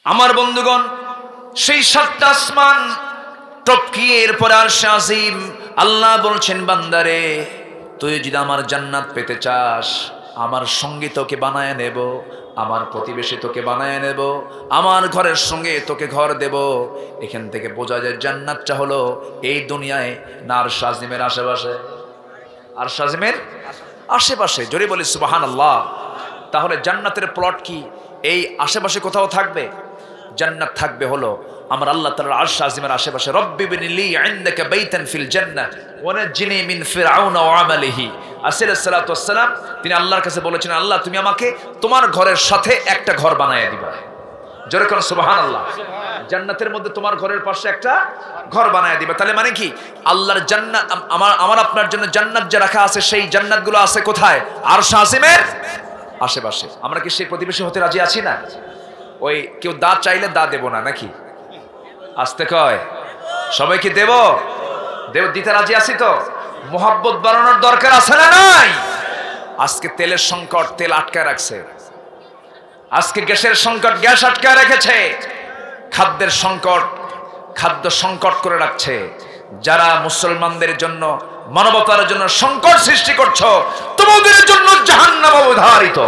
আমার বন্ধুগণ, সেই সাতটা আসমান টপকিয়ে এরপরে আরশে আজিম। আল্লাহ বলছেন, বান্দারে তুই যদি আমার জান্নাত পেতে চাস, আমার সঙ্গী তোকে বানায় নেব, আমার প্রতিবেশী তোকে বানায় নেব, আমার ঘরের সঙ্গে তোকে ঘর দেব। এখান থেকে বোঝা যায় জান্নাতটা হলো এই দুনিয়ায় না আরশে আজিমের আশেপাশে। আরশে আজিমের আশেপাশে। জোরে বলি সুবহানাল্লাহ। তাহলে জান্নাতের প্লট কি এই আশেপাশে কোথাও থাকবে? জান্নাত থাকবে হলো আমার আল্লাহ তাআলার আরশ আজিমের আশেপাশে। রব্বি বিনিলি ইনদাকা বাইতান ফিল জান্নাহ ওয়া নাজ্জিনি মিন ফিরআউনা ওয়া আমালিহি। আসিফ সালাতু ওয়াস সালাম তিনি আল্লাহর কাছে বলেছেন, আল্লাহ তুমি আমাকে তোমার ঘরের সাথে একটা ঘর বানায় দিবা। জোরে কোন সুবহানাল্লাহ। জান্নাতের মধ্যে তোমার ঘরের পাশে একটা ঘর বানায় দিবা। তাহলে মানে কি, আল্লাহর জান্নাত আমার আপনার জন্য জান্নাত যে রাখা আছে, সেই জান্নাতগুলো আছে কোথায়? আরশ আজিমের আশেপাশে। আমরা কি সেই প্রতিবেশী হতে রাজি আছি না? ওই কেউ দা চাইলে দা দেব না নাকি? আসতে কয় সবাইকে দেব দিতে রাজি আছি তো? মোহাব্বত বাড়ানোর দরকার আছে না নাই? আজকে তেলের সংকট, তেল আটকায় রাখছে। আজকে গ্যাসের সংকট, গ্যাস আটকায় রেখেছে। খাদ্যের সংকট, খাদ্য সংকট করে রাখছে। যারা মুসলমানদের জন্য, মানবতার জন্য সংকট সৃষ্টি করছো, তোমাদের জন্য জাহান্নাম অবধারিত।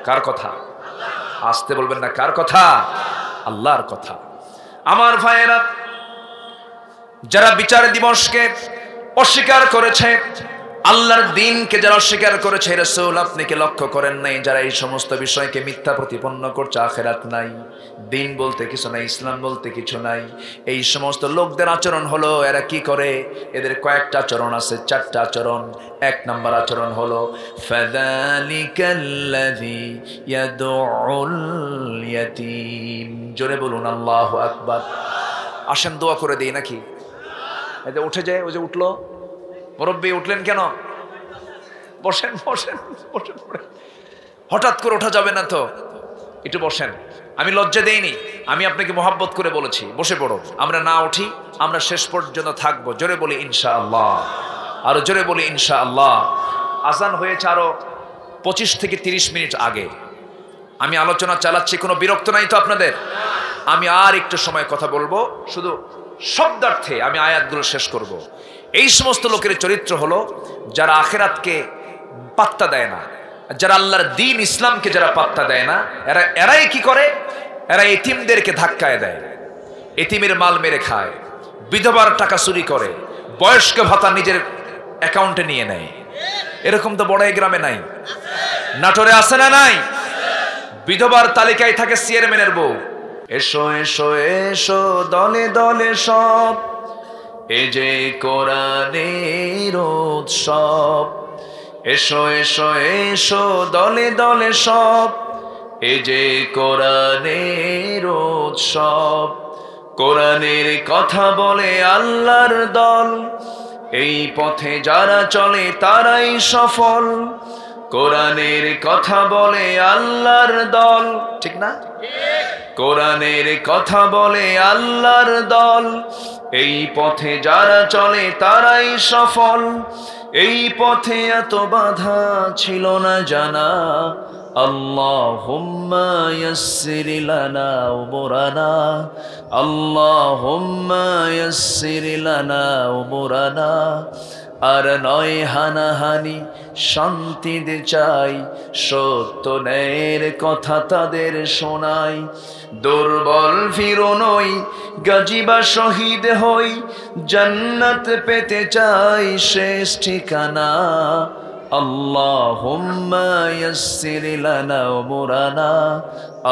কার কথা? আসতে বলবেন না। কার কথা? আল্লাহর কথা। আমার ভাইয়েরা, যারা বিচার দিবসকে অস্বীকার করেছে, আল্লাহর দিনকে যারা অস্বীকার করেছে, রাসূল আপনি কি লক্ষ্য করেন নাই যারা এই সমস্ত বিষয়কে মিথ্যা প্রতিপন্ন করছে? আখিরাত নাই, দিন বলতে কিছু নাই, ইসলাম বলতে কিছু নাই। এই সমস্ত লোকদের আচরণ হলো, এরা কি করে? এদের কয়েকটা আচরণ আছে, চারটা আচরণ। এক নাম্বার আচরণ হলো ফাযালিকাল্লাযী ইয়াদউল ইয়াতীম। জোরে বলুন আল্লাহু আকবার। আসেন দোয়া করে দেই নাকি? এই যে উঠে যায়, ওই যে উঠলো মুরব্বী, উঠলেন কেন? বসেন বসেন বসেন। হঠাৎ করে ওঠা যাবে না তো, একটু বসেন। আমি লজ্জা দেইনি, আমি আপনাকে মোহাব্বত করে বলেছি বসে পড়ো। আমরা না উঠি, আমরা শেষ পর্যন্ত থাকবো। জোরে বলি ইনশাআল্লাহ। আরো জোরে বলি ইনশাআল্লাহ। আজান হয়েছে আরো 25 থেকে 30 মিনিট আগে। আমি আলোচনা চালাচ্ছি, কোনো বিরক্ত নাই তো আপনাদের? আমি আর একটু সময় কথা বলবো, শুধু শব্দার্থে আমি আয়াতগুলো শেষ করব। এই সমস্ত লোকের চরিত্র হলো যারা আখিরাতকে পাত্তা দেয় না, যারা আল্লাহর দ্বীন ইসলামকে যারা পাত্তা দেয় না, এরাই কি করে? এরা এতিমদেরকে ধাক্কায় দেয়, এতিমের মাল মেরে খায়, বিধবার টাকা চুরি করে, বয়স্ক ভাতা নিজের অ্যাকাউন্টে নিয়ে নেয়। এরকম তো বড় গ্রামে নাই? নাটোরে আছে না নাই? বিধবার তালিকায় থাকে চেয়ারম্যানের বউ। এসো এসো এসো দলে দলে সব, এ যে কোরআনের উৎসব। এসো এসো এসো দলে দলে সব, এ যে কোরআনের উৎসব। কোরআনের কথা বলে আল্লাহর দল, এই পথে যারা চলে তারাই সফল। কোরআনের কথা বলে আল্লাহর দল, ঠিক না? কোরআনের কথা বলে আল্লাহর দল, এই পথে যারা চলে তারাই সফল। এই পথে এত বাধা ছিল না জানা, আল্লাহুম্মা ইয়াসসির লানা উমুরানা, আল্লাহুম্মা ইয়াসসির লানা উমুরানা। আর নয় হানাহানি, শান্তি দে চাই, সত্য ন্যায়ের কথা তাদের শোনাই। দুর্বল ফিরো নই, গাজীবা শহীদ হই, জান্নাত পেতে চাই শেষ ঠিকানা। আল্লাহুম্মা ইয়াসসির লানা উমুরানা,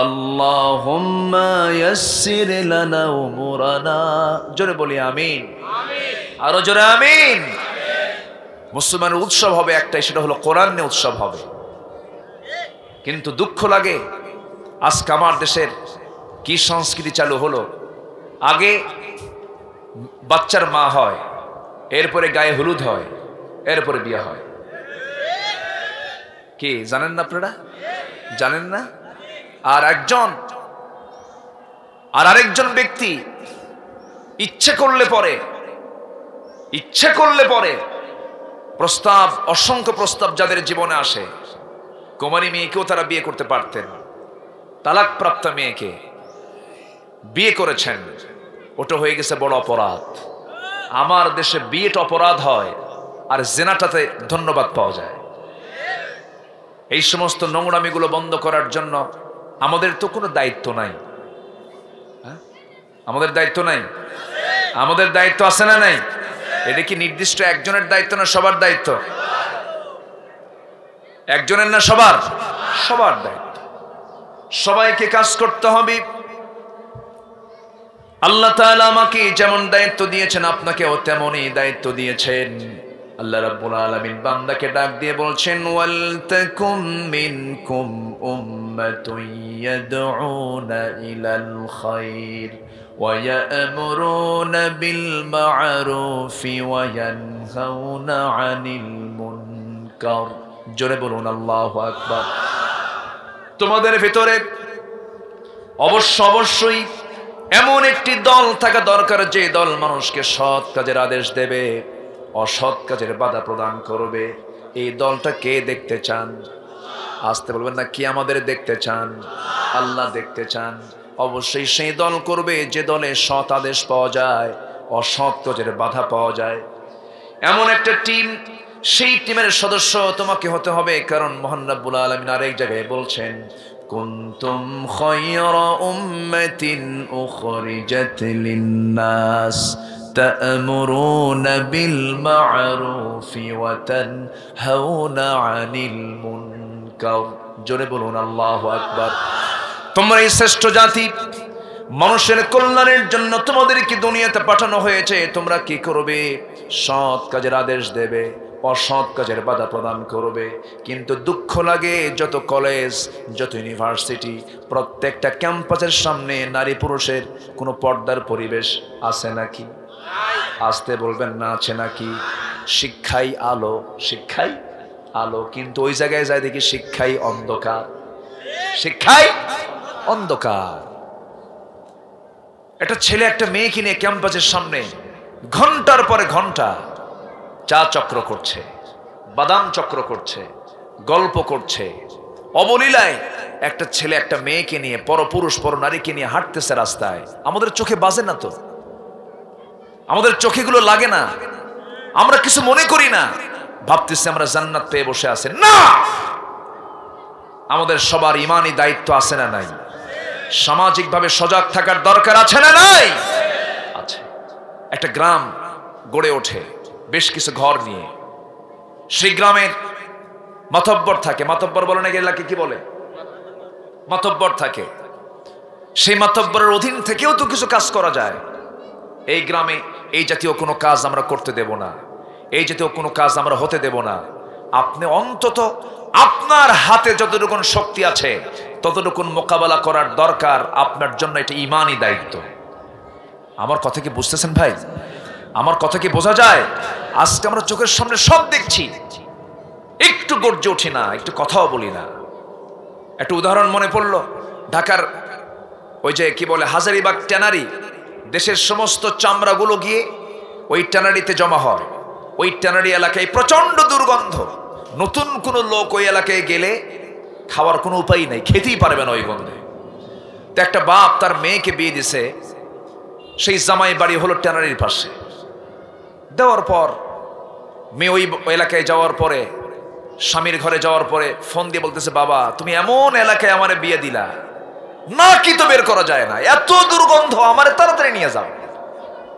আল্লাহুম্মা ইয়াসসির লানা উমুরানা। জোরে বলি আমিন। আরো জোরে আমিন। মুসলমানের উৎসব হবে একটাই, সেটা হলো কোরআন নিয়ে উৎসব হবে। কিন্তু দুঃখ লাগে আজকে আমার দেশের কি সংস্কৃতি চালু হলো। আগে বাচ্চার মা হয়, এরপরে গায়ে হলুদ হয়, এরপরে বিয়ে হয়। কি জানেন না আপনারা? জানেন না? আর আরেকজন ব্যক্তি ইচ্ছে করলে পরে প্রস্তাব, অসংখ্য প্রস্তাব যাদের জীবনে আসে, কুমারী মেয়েকেও তারা বিয়ে করতে পারতেন। তালাকপ্রাপ্ত মেয়েকে বিয়ে করেছেন, ওটা হয়ে গেছে বড় অপরাধ। আমার দেশে বিয়েটা অপরাধ হয় আর জেনাটাতে ধন্যবাদ পাওয়া যায়। এই সমস্ত নোংরামিগুলো বন্ধ করার জন্য আমাদের তো কোনো দায়িত্ব নাই। আমাদের দায়িত্ব নাই? আমাদের দায়িত্ব আছে না নাই? এটা কি নির্দিষ্ট একজনের দায়িত্ব না সবার দায়িত্ব? একজনের না সবার? সবার দায়িত্ব। সবাইকে কাজ করতে হবে। আল্লাহ তাআলা আমাকে যেমন দায়িত্ব দিয়েছেন আপনাকেও তেমনই দায়িত্ব দিয়েছেন। আল্লাহ রাব্বুল আলামিন বান্দাকে ডাক দিয়ে বলছেন, ওয়াল তাকুম মিনকুম উম্মাতুন ইয়াদউনা ইলাল খায়র ওয়া ইয়া'মুরুনা বিল মা'রুফি ওয়া ইয়ানহাউনা আনিল মুনকার। জোরে বলুন আল্লাহু আকবার। তোমাদের ভিতরে অবশ্যই এমন একটি দল থাকা দরকার যে দল মানুষকে সৎ কাজের আদেশ দেবে, অসৎ কাজের বাধা প্রদান করবে। এই দলটা কে দেখতে চান? আসতে বলবেন না, কি আমাদের দেখতে চান? আল্লাহ দেখতে চান। অবশ্যই সেই দল করবে যে দলে সৎ আদেশ পাওয়া যায়, অসৎ কাজের বাধা পাওয়া যায়। এমন একটা টিম, সেই টিমের সদস্য তোমাকে হতে হবে। কারণ মহান রব্বুল আলামিন আরেক জায়গায় বলছেন, কুনতুম খায়রা উম্মাতিন উখরিজাত লিন-নাস তা'মুরুনা বিল মা'রুফি ওয়া তানহাউনা আনিল মুনকার। জোরে বলুন আল্লাহু আকবার। তোমরা এই শ্রেষ্ঠ জাতি, মানুষের কল্যাণের জন্য তোমাদেরকে দুনিয়াতে পাঠানো হয়েছে। তোমরা কি করবে? সৎ কাজের আদেশ দেবে, অসৎ কাজের বাধা প্রদান করবে। কিন্তু দুঃখ লাগে, যত কলেজ, যত ইউনিভার্সিটি, প্রত্যেকটা ক্যাম্পাসের সামনে নারী পুরুষের কোনো পর্দার পরিবেশ আছে নাকি? আসতে বলবেন না, আছে নাকি? শিক্ষাই আলো, শিক্ষাই আলো, কিন্তু ওই জায়গায় যায় দেখি শিক্ষাই অন্ধকার, শিক্ষাই অন্ধকার। একটা ছেলে একটা মেয়েকে নিয়ে ক্যাম্পাসের সামনে ঘন্টার পরে ঘন্টা চা চক্র করছে, বাদাম চক্র করছে, গল্প করছে। অবলীলায় একটা ছেলে একটা মেয়েকে নিয়ে, পরপুরুষ পর নারীকে নিয়ে হাঁটতেছে রাস্তায়। আমাদের চোখে বাজে না তো? আমাদের চোখে গুলো লাগে না? আমরা কিছু মনে করি না, ভাবতেছি আমরা জান্নাত পেয়ে বসে আছি। না, আমাদের সবার ইমানি দায়িত্ব আছে না নাই? সামাজিকভাবে সজাগ থাকার দরকার আছে না নাই? আছে। একটা গ্রাম গড়ে ওঠে বেশ কিছু ঘর নিয়ে। সেই গ্রামের মাতব্বর থাকে। মাতব্বর বলে নাকি এলাকে কি বলে? মাতব্বর থাকে। সেই মাতব্বরের অধীন থেকেও তো কিছু কাজ করা যায়। এই গ্রামে এই জাতীয় কোনো কাজ আমরা করতে দেব না, এই জাতীয় কোনো কাজ আমরা হতে দেব না। আপনি অন্তত আপনার হাতে যতটুকু শক্তি আছে ততটুকু মোকাবেলা করার দরকার আপনার জন্য। এটা ইমানি দায়িত্ব। আমার কথা কি বুঝতেছেন ভাই? আমার কথা কি বোঝা যায়? আজকে আমরা চোখের সামনে সব দেখছি, একটু গর্জে উঠি না, একটু কথাও বলি না। একটা উদাহরণ মনে পড়লো, ঢাকার ওই যে কি বলে হাজারীবাগ ট্যানারি, দেশের সমস্ত চামড়াগুলো গিয়ে ওই ট্যানারিতে জমা হয়। ওই ট্যানারি এলাকায় প্রচন্ড দুর্গন্ধ। নতুন কোনো লোক ওই এলাকায় গেলে খাওয়ার কোনো উপায় নেই, খেতেই পারবে না ওই গন্ধে। তো একটা বাপ তার মেয়েকে বিয়ে দিছে, সেই জামাই বাড়ি হলো ট্যানারির পাশে। দেওয়ার পর মেয়ে ওই এলাকায় যাওয়ার পরে, স্বামীর ঘরে যাওয়ার পরে ফোন দিয়ে বলতেছে, বাবা তুমি এমন এলাকায় আমারে বিয়ে দিলা, না কি তো বের করা যায় না, এত দুর্গন্ধ, আমারে তাড়াতাড়ি নিয়ে যাও।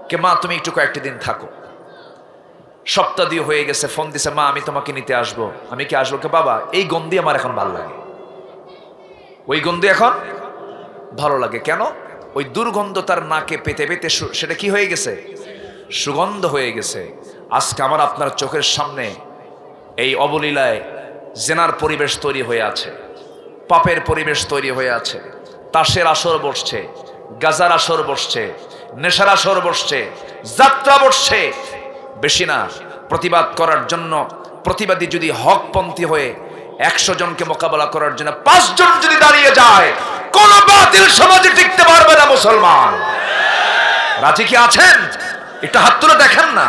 কে মা তুমি একটু কয়েকটি দিন থাকো। সপ্তাহ দিয়ে হয়ে গেছে, ফোন দিছে, মা আমি তোমাকে নিতে আসবো। আমি কি আসবো? কে বাবা এই গন্ধি আমার এখন ভালো লাগে, ওই গন্ধি এখন ভালো লাগে। কেন? ওই দুর্গন্ধ তার নাকে পেতে পেতে সেটা কি হয়ে গেছে? সুগন্ধ হয়ে গেছে। আজকে আমার আপনার চোখের সামনে এই অবলীলায় জেনার পরিবেশ তৈরি হয়ে আছে, পাপের পরিবেশ তৈরি হয়ে আছে। তাসের আসর বসছে, গাজার আসর বসছে, নেশার আসর বসছে, যাত্রা বসছে। বেশি না, প্রতিবাদ করার জন্য প্রতিবাদী যদি হকপন্থী হয়ে 100 জনকে মোকাবেলা করার জন্য 5 জন যদি দাঁড়িয়ে যায়, কোন বাতিল সমাজে টিকতে পারবে না। মুসলমান রাজি কি আছেন? একটু হাত তুলে দেখেন না।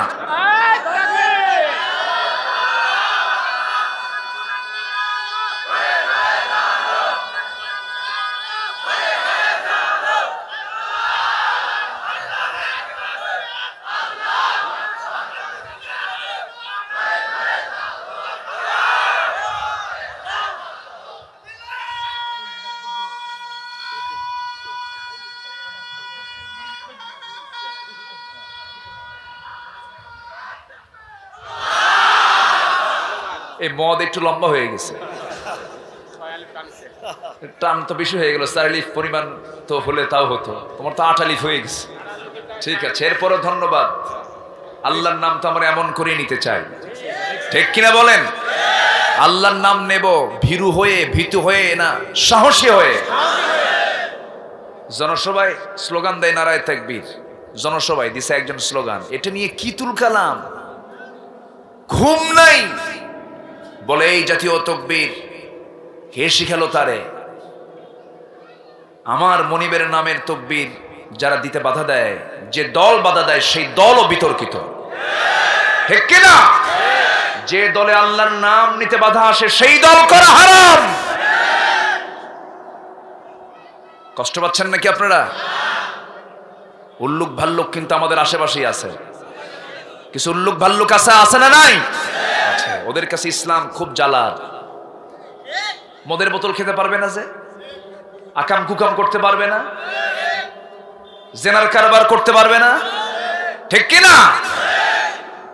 এই মদ একটু লম্বা হয়ে গেছে, টান তো বেশি হয়ে গেল। 4 আলিফ পরিমাণ তো হলে তাও হতো, তোমার তো 8 আলিফ হয়ে গেছে। ঠিক আছে, এরপরও ধন্যবাদ। আল্লাহর নাম তো আমরা এমন করে নিতে চাই, ঠিক কিনা বলেন? আল্লাহর নাম নেব ভীরু হয়ে, ভীতু হয়ে না, সাহসী হয়ে। জনসভায় স্লোগান দেয় নারায়ে তাকবীর, জনসভায় দিছে একজন স্লোগান, এটা নিয়ে কি তুল কালাম, ঘুম নাই। বলে এই জাতীয় তাকবীর কে শিখালো তারে? আমার মনিবের নামের তাকবীর যারা দিতে বাধা দেয়, যে দল বাধা দেয় সেই দলও বিতর্কিত, ঠিক কিনা? যে দলে আল্লাহর নাম নিতে বাধা আসে সেই দল করা হারাম। কষ্ট পাচ্ছেন নাকি আপনারা? উল্লুক ভাল্লুক কিন্তু আমাদের আশেপাশেই আছে, কিছু উল্লুক ভাল্লুক আছে না নাই? আছে। ওদের কাছে ইসলাম খুব জ্বালার। মদের বোতল খেতে পারবে না, যে আকাম কুকাম করতে পারবে না, জেনার কারবার করতে পারবে না, ঠিক কিনা?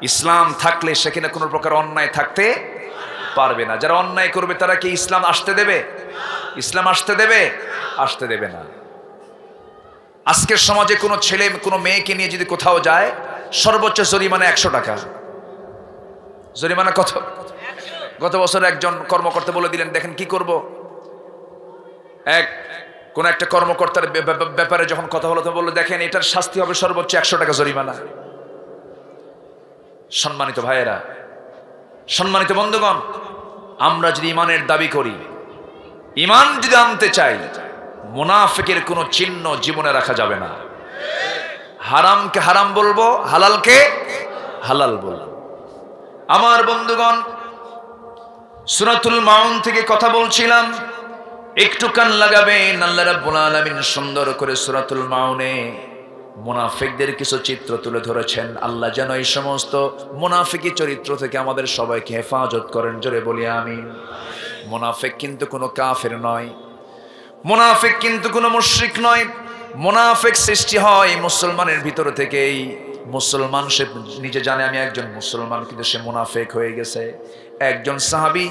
ইসলাম থাকলে সেখানে কোনো প্রকার অন্যায় থাকতে পারবে না। যারা অন্যায় করবে তারা কি ইসলাম আসতে দেবে? ইসলাম আসতে দেবে? আসতে দেবে না। আজকের সমাজে কোনো ছেলে কোনো মেয়েকে নিয়ে যদি কোথাও যায়, সর্বোচ্চ জরিমানা 100 টাকা। জরিমানা কত? গত বছর একজন কর্মকর্তা বলে দিলেন, দেখেন কি করব। কোন একটা কর্মকর্তার ব্যাপারে যখন কথা হলো, তো বললো দেখেন এটার শাস্তি হবে সর্বোচ্চ 100 টাকা জরিমানা। সম্মানিত ভাইয়েরা, সম্মানিত বন্ধুগণ, আমরা যদি ইমানের দাবি করি, ইমান যদি আনতে চাই, মুনাফিকের কোনো চিহ্ন জীবনে রাখা যাবে না। হারামকে হারাম বলবো, হালালকে হালাল বলবো। আমার বন্ধুগণ, সূরাতুল মাউন থেকে কথা বলছিলাম, একটু কান লাগাবেন। আল্লাহ রাব্বুল আলামিন সুন্দর করে সূরাতুল মাউনে মুনাফিকদের কিছু চিত্র তুলে ধরেছেন। আল্লাহ যেন এই সমস্ত মুনাফিকি চরিত্র থেকে আমাদের সবাইকে হেফাজত করেন, জোরে বলি আমিন। মুনাফিক কিন্তু কোনো কাফের নয়, মুনাফিক কিন্তু কোনো মুশরিক নয়। মুনাফিক সৃষ্টি হয় মুসলমানের ভিতর থেকেই। মুসলমান সে নিজে জানে আমি একজন মুসলমান, কিন্তু সে মুনাফিক হয়ে গেছে। একজন সাহাবী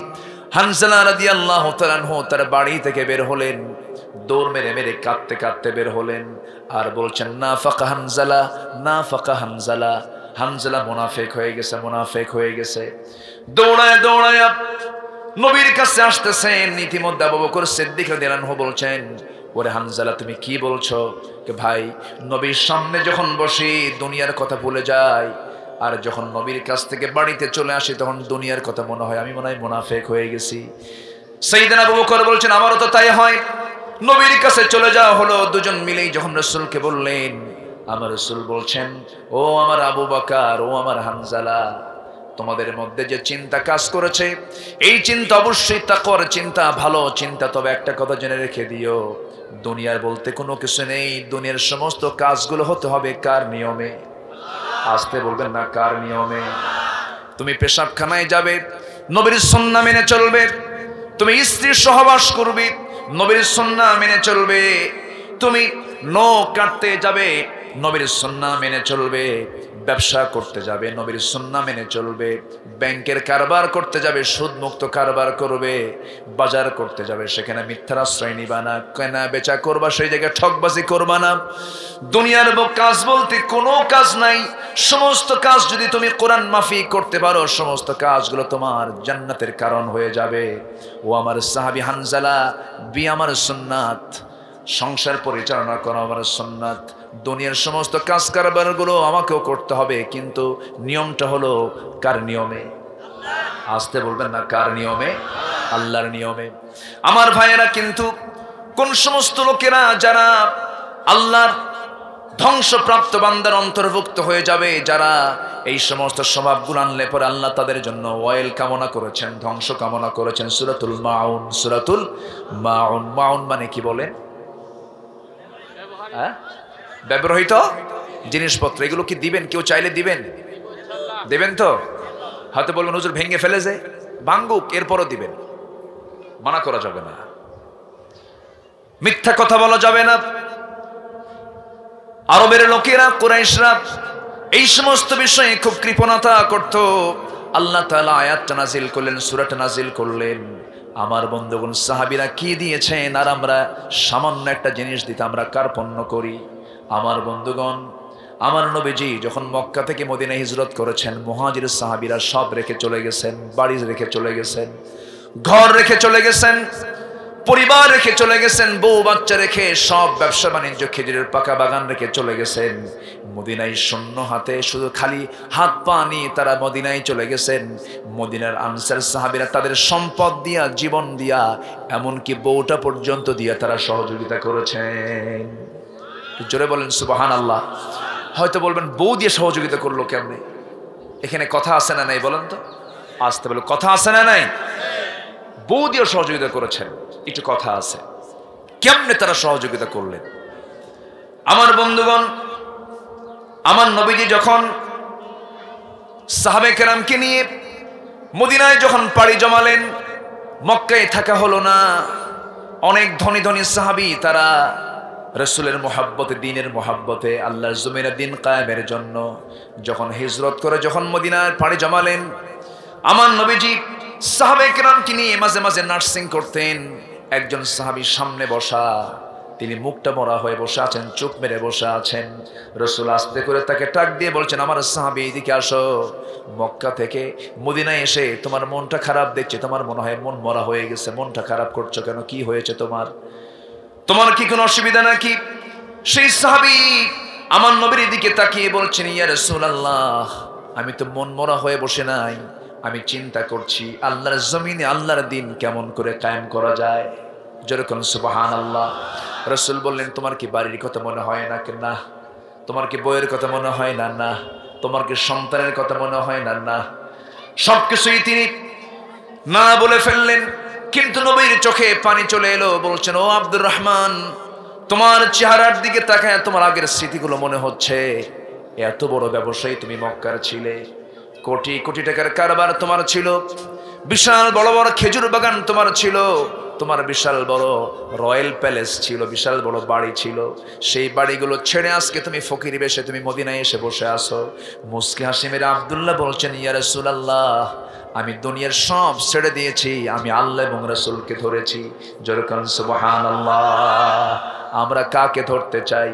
হানজালা রাদিয়াল্লাহু তাআলা আনহু তার বাড়ি থেকে বের হলেন, দৌড় মেরে মেরে কাঁদতে কাঁদতে বের হলেন, আর বলছেন নাফাকা হানজালা, নাফাকা হানজালা, হানজালা মুনাফিক হয়ে গেছে, মুনাফিক হয়ে গেছে। দৌড়ায় দৌড়ায় নবীর কাছে আসতেছেন। ইতিমধ্যে আবু বকর সিদ্দিক রাদিয়াল্লাহু আনহু বলছেন, ওরে হানজালা তুমি কি বলছো? ভাই, নবীর সামনে যখন বসি দুনিয়ার কথা ভুলে যাই, আর যখন নবীর কাছ থেকে বাড়িতে চলে আসি তখন দুনিয়ার কথা মনে হয়, আমি মনে হয় মুনাফিক হয়ে গেছি। সাইয়েদনা আবু বকর বলছেন, আমারও তো তাই হয়। নবীর কাছে চলে যাওয়া হলো, দুজন মিলেই যখন রাসূলকে বললেন, আমার রাসূল বলছেন, ও আমার আবু বকর, ও আমার হানজালা, তোমাদের মধ্যে যে চিন্তা কাজ করেছে, এই চিন্তা অবশ্যই তাকওয়ার চিন্তা, ভালো চিন্তা। তবে একটা কথা জেনে রেখে দিও, দুনিয়ার বলতে কোনো কিছু নেই। দুনিয়ার সমস্ত কাজগুলো হতে হবে কার নিয়মে? আসতে বলবেন না, কার নিয়মে? তুমি পেশাবখানায় যাবে, নবীর সুন্নাহ মেনে চলবে। তুমি স্ত্রীর সহবাস করবে, নবীর সুন্নাহ মেনে চলবে। তুমি নখ কাটতে যাবে, নবীর সুন্নাহ মেনে চলবে। ব্যবসা করতে যাবে, নবীর সুন্নাহ মেনে চলবে। ব্যাংকের কারবার করতে যাবে, সুদ মুক্ত কারবার করবে। বাজার করতে যাবে, সেখানে মিথ্যার আশ্রয় নিবা না। কেনা বেচা করবা, সেই জায়গায় ঠকবাজি করবা না। দুনিয়ার কাজ বলতে কোনো কাজ নাই। সমস্ত কাজ যদি তুমি কোরআন মাফিক করতে পারো, সমস্ত কাজগুলো তোমার জান্নাতের কারণ হয়ে যাবে। ও আমার সাহাবী হানজালা, বিয়ে আমার সুন্নাত, সংসার পরিচালনা করা আমার সুন্নাত। দুনিয়ার সমস্ত কাজ কারবারগুলো আমাকেও করতে হবে, কিন্তু নিয়মটা হলো কার নিয়মে? আসতে বলবেন না, কার নিয়মে? আল্লাহর নিয়মে। আমার ভাইয়েরা, কিন্তু কোন সমস্ত লোকেরা যারা আল্লাহর ধ্বংসপ্রাপ্ত বান্দার অন্তর্ভুক্ত হয়ে যাবে, যারা এই সমস্ত স্বভাবগুলো আনলে পরে আল্লাহ তাদের জন্য ওয়াইল কামনা করেছেন, ধ্বংস কামনা করেছেন। সূরাতুল মাউন, সূরাতুল মাউন। মাউন মানে কি বলে? ব্যবহৃত জিনিসপত্র। এগুলো কি দিবেন? কেউ চাইলে দিবেন? দেবেন তো? হয়তো বলবেন হুজুর ভেঙে ফেলে যে, ভাঙ্গুক, এরপরও দিবেন, মানা করা যাবে না। মিথ্যা কথা বলা যাবে না। আরবের লোকেরা, কুরাইশরা এই সমস্ত বিষয়ে খুব কৃপণতা করত। আল্লাহ তাআলা আয়াতটা নাজিল করলেন, সূরাটা নাজিল করলেন। আমার বন্ধুগণ, সাহাবীরা কি দিয়েছেন আর আমরা সামান্য একটা জিনিস দিতে আমরা কার্পণ্য করি। আমার বন্ধুগণ, আমার নবীজি যখন মক্কা থেকে মদিনায় হিজরত করেছেন, মুহাজির সাহাবীরা সব রেখে চলে গেছেন, বাড়ি রেখে চলে গেছেন, ঘর রেখে চলে গেছেন, পরিবার রেখে চলে গেছেন, বউ বাচ্চা রেখে, সব ব্যবসা বাণিজ্য, খেজুরের পাকা বাগান রেখে চলে গেছেন। মদিনায় শূন্য হাতে, শুধু খালি হাত পা নিয়ে তারা মদিনায় চলে গেছেন। মদিনার আনসার সাহাবীরা তাদের সম্পদ দিয়া, জীবন দিয়া, এমনকি বউটা পর্যন্ত দিয়া তারা সহযোগিতা করেছেন। জোরে বলেন সুবহানাল্লাহ। হয়তো বলবেন বউ দিয়ে সহযোগিতা করলো কেমনে? এখানে কথা আছে না নাই বলেন তো? আসতে বলো, কথা আছে না নাই? বউ দিয়ে সহযোগিতা করেছেন, একটু কথা আছে। কেমনে তারা সহযোগিতা করলেন? আমার বন্ধুগণ, আমার নবীজি যখন সাহাবে কেরামকে নিয়ে মদিনায় যখন পাড়ি জমালেন, মক্কায় থাকা হলো না। অনেক ধনী ধনী সাহাবী তারা রাসূলের মুহাব্বতে, দ্বীনের মুহাব্বতে, আল্লাহর জমিনে দ্বীন কায়েমের জন্য যখন হিজরত করে যখন মদিনায় পাড়ি জমালেন, আমার নবীজি সাহাবে কেরামকে নিয়ে মাঝে মাঝে নার্সিং করতেন। একজন সাহাবী সামনে বসা, তিনি মুখটা মরা হয়ে বসে আছেন, চোখ মেরে বসে আছেন। রাসূল আস্তে করে তাকে টাক দিয়ে বলছেন, আমার সাহাবী এদিকে আসো, মক্কা থেকে মদিনায় এসে তোমার মনটা খারাপ দেখছে, তোমার মনে হয় মন মরা হয়ে গেছে, মনটা খারাপ করছো কেন? কি হয়েছে তোমার? তোমার কি কোনো অসুবিধা নাকি? সেই সাহাবী আমার নবীর দিকে তাকিয়ে বলছেন, ইয়া রাসূলুল্লাহ, আমি তো মন মরা হয়ে বসে নাই, আমি চিন্তা করছি আল্লাহর জমিনে আল্লাহর দ্বীন কেমন করে কায়েম করা যায়। যেরকম সুবহানাল্লাহ। রাসূল বললেন, তোমার কি বাড়ির কথা মনে হয় না? না। তোমার কি বইয়ের কথা মনে হয় না? না। তোমার কি সন্তানের কথা মনে হয় না? না। সবকিছুই তিনি না বলে ফেললেন। কিন্তু নবীর চোখে পানি চলে এলো। বলছেন, ও আব্দুর রহমান, তোমার চেহারার দিকে তাকায় তোমার আগের স্মৃতিগুলো মনে হচ্ছে। এত বড় ব্যবসায়ী তুমি মক্কার ছিলে, কোটি কোটি টাকার কারবার তোমার ছিল, বিশাল বড় বড় খেজুর বাগান তোমার ছিল, তোমার বিশাল বড় রয়্যাল প্যালেস ছিল, বিশাল বড় বাড়ি ছিল। সেই বাড়িগুলো ছেড়ে আজকে তুমি ফকির বেশে তুমি মদিনায় এসে বসে আসো। মুস্কি হাসি মেরে আব্দুল্লাহ বলছেন, ইয়া রাসূলুল্লাহ, আমি দুনিয়ার সব ছেড়ে দিয়েছি, আমি আল্লাহ এবং রাসূলকে ধরেছি। যেরকম সুবহানাল্লাহ। আমরা কাকে ধরতে চাই?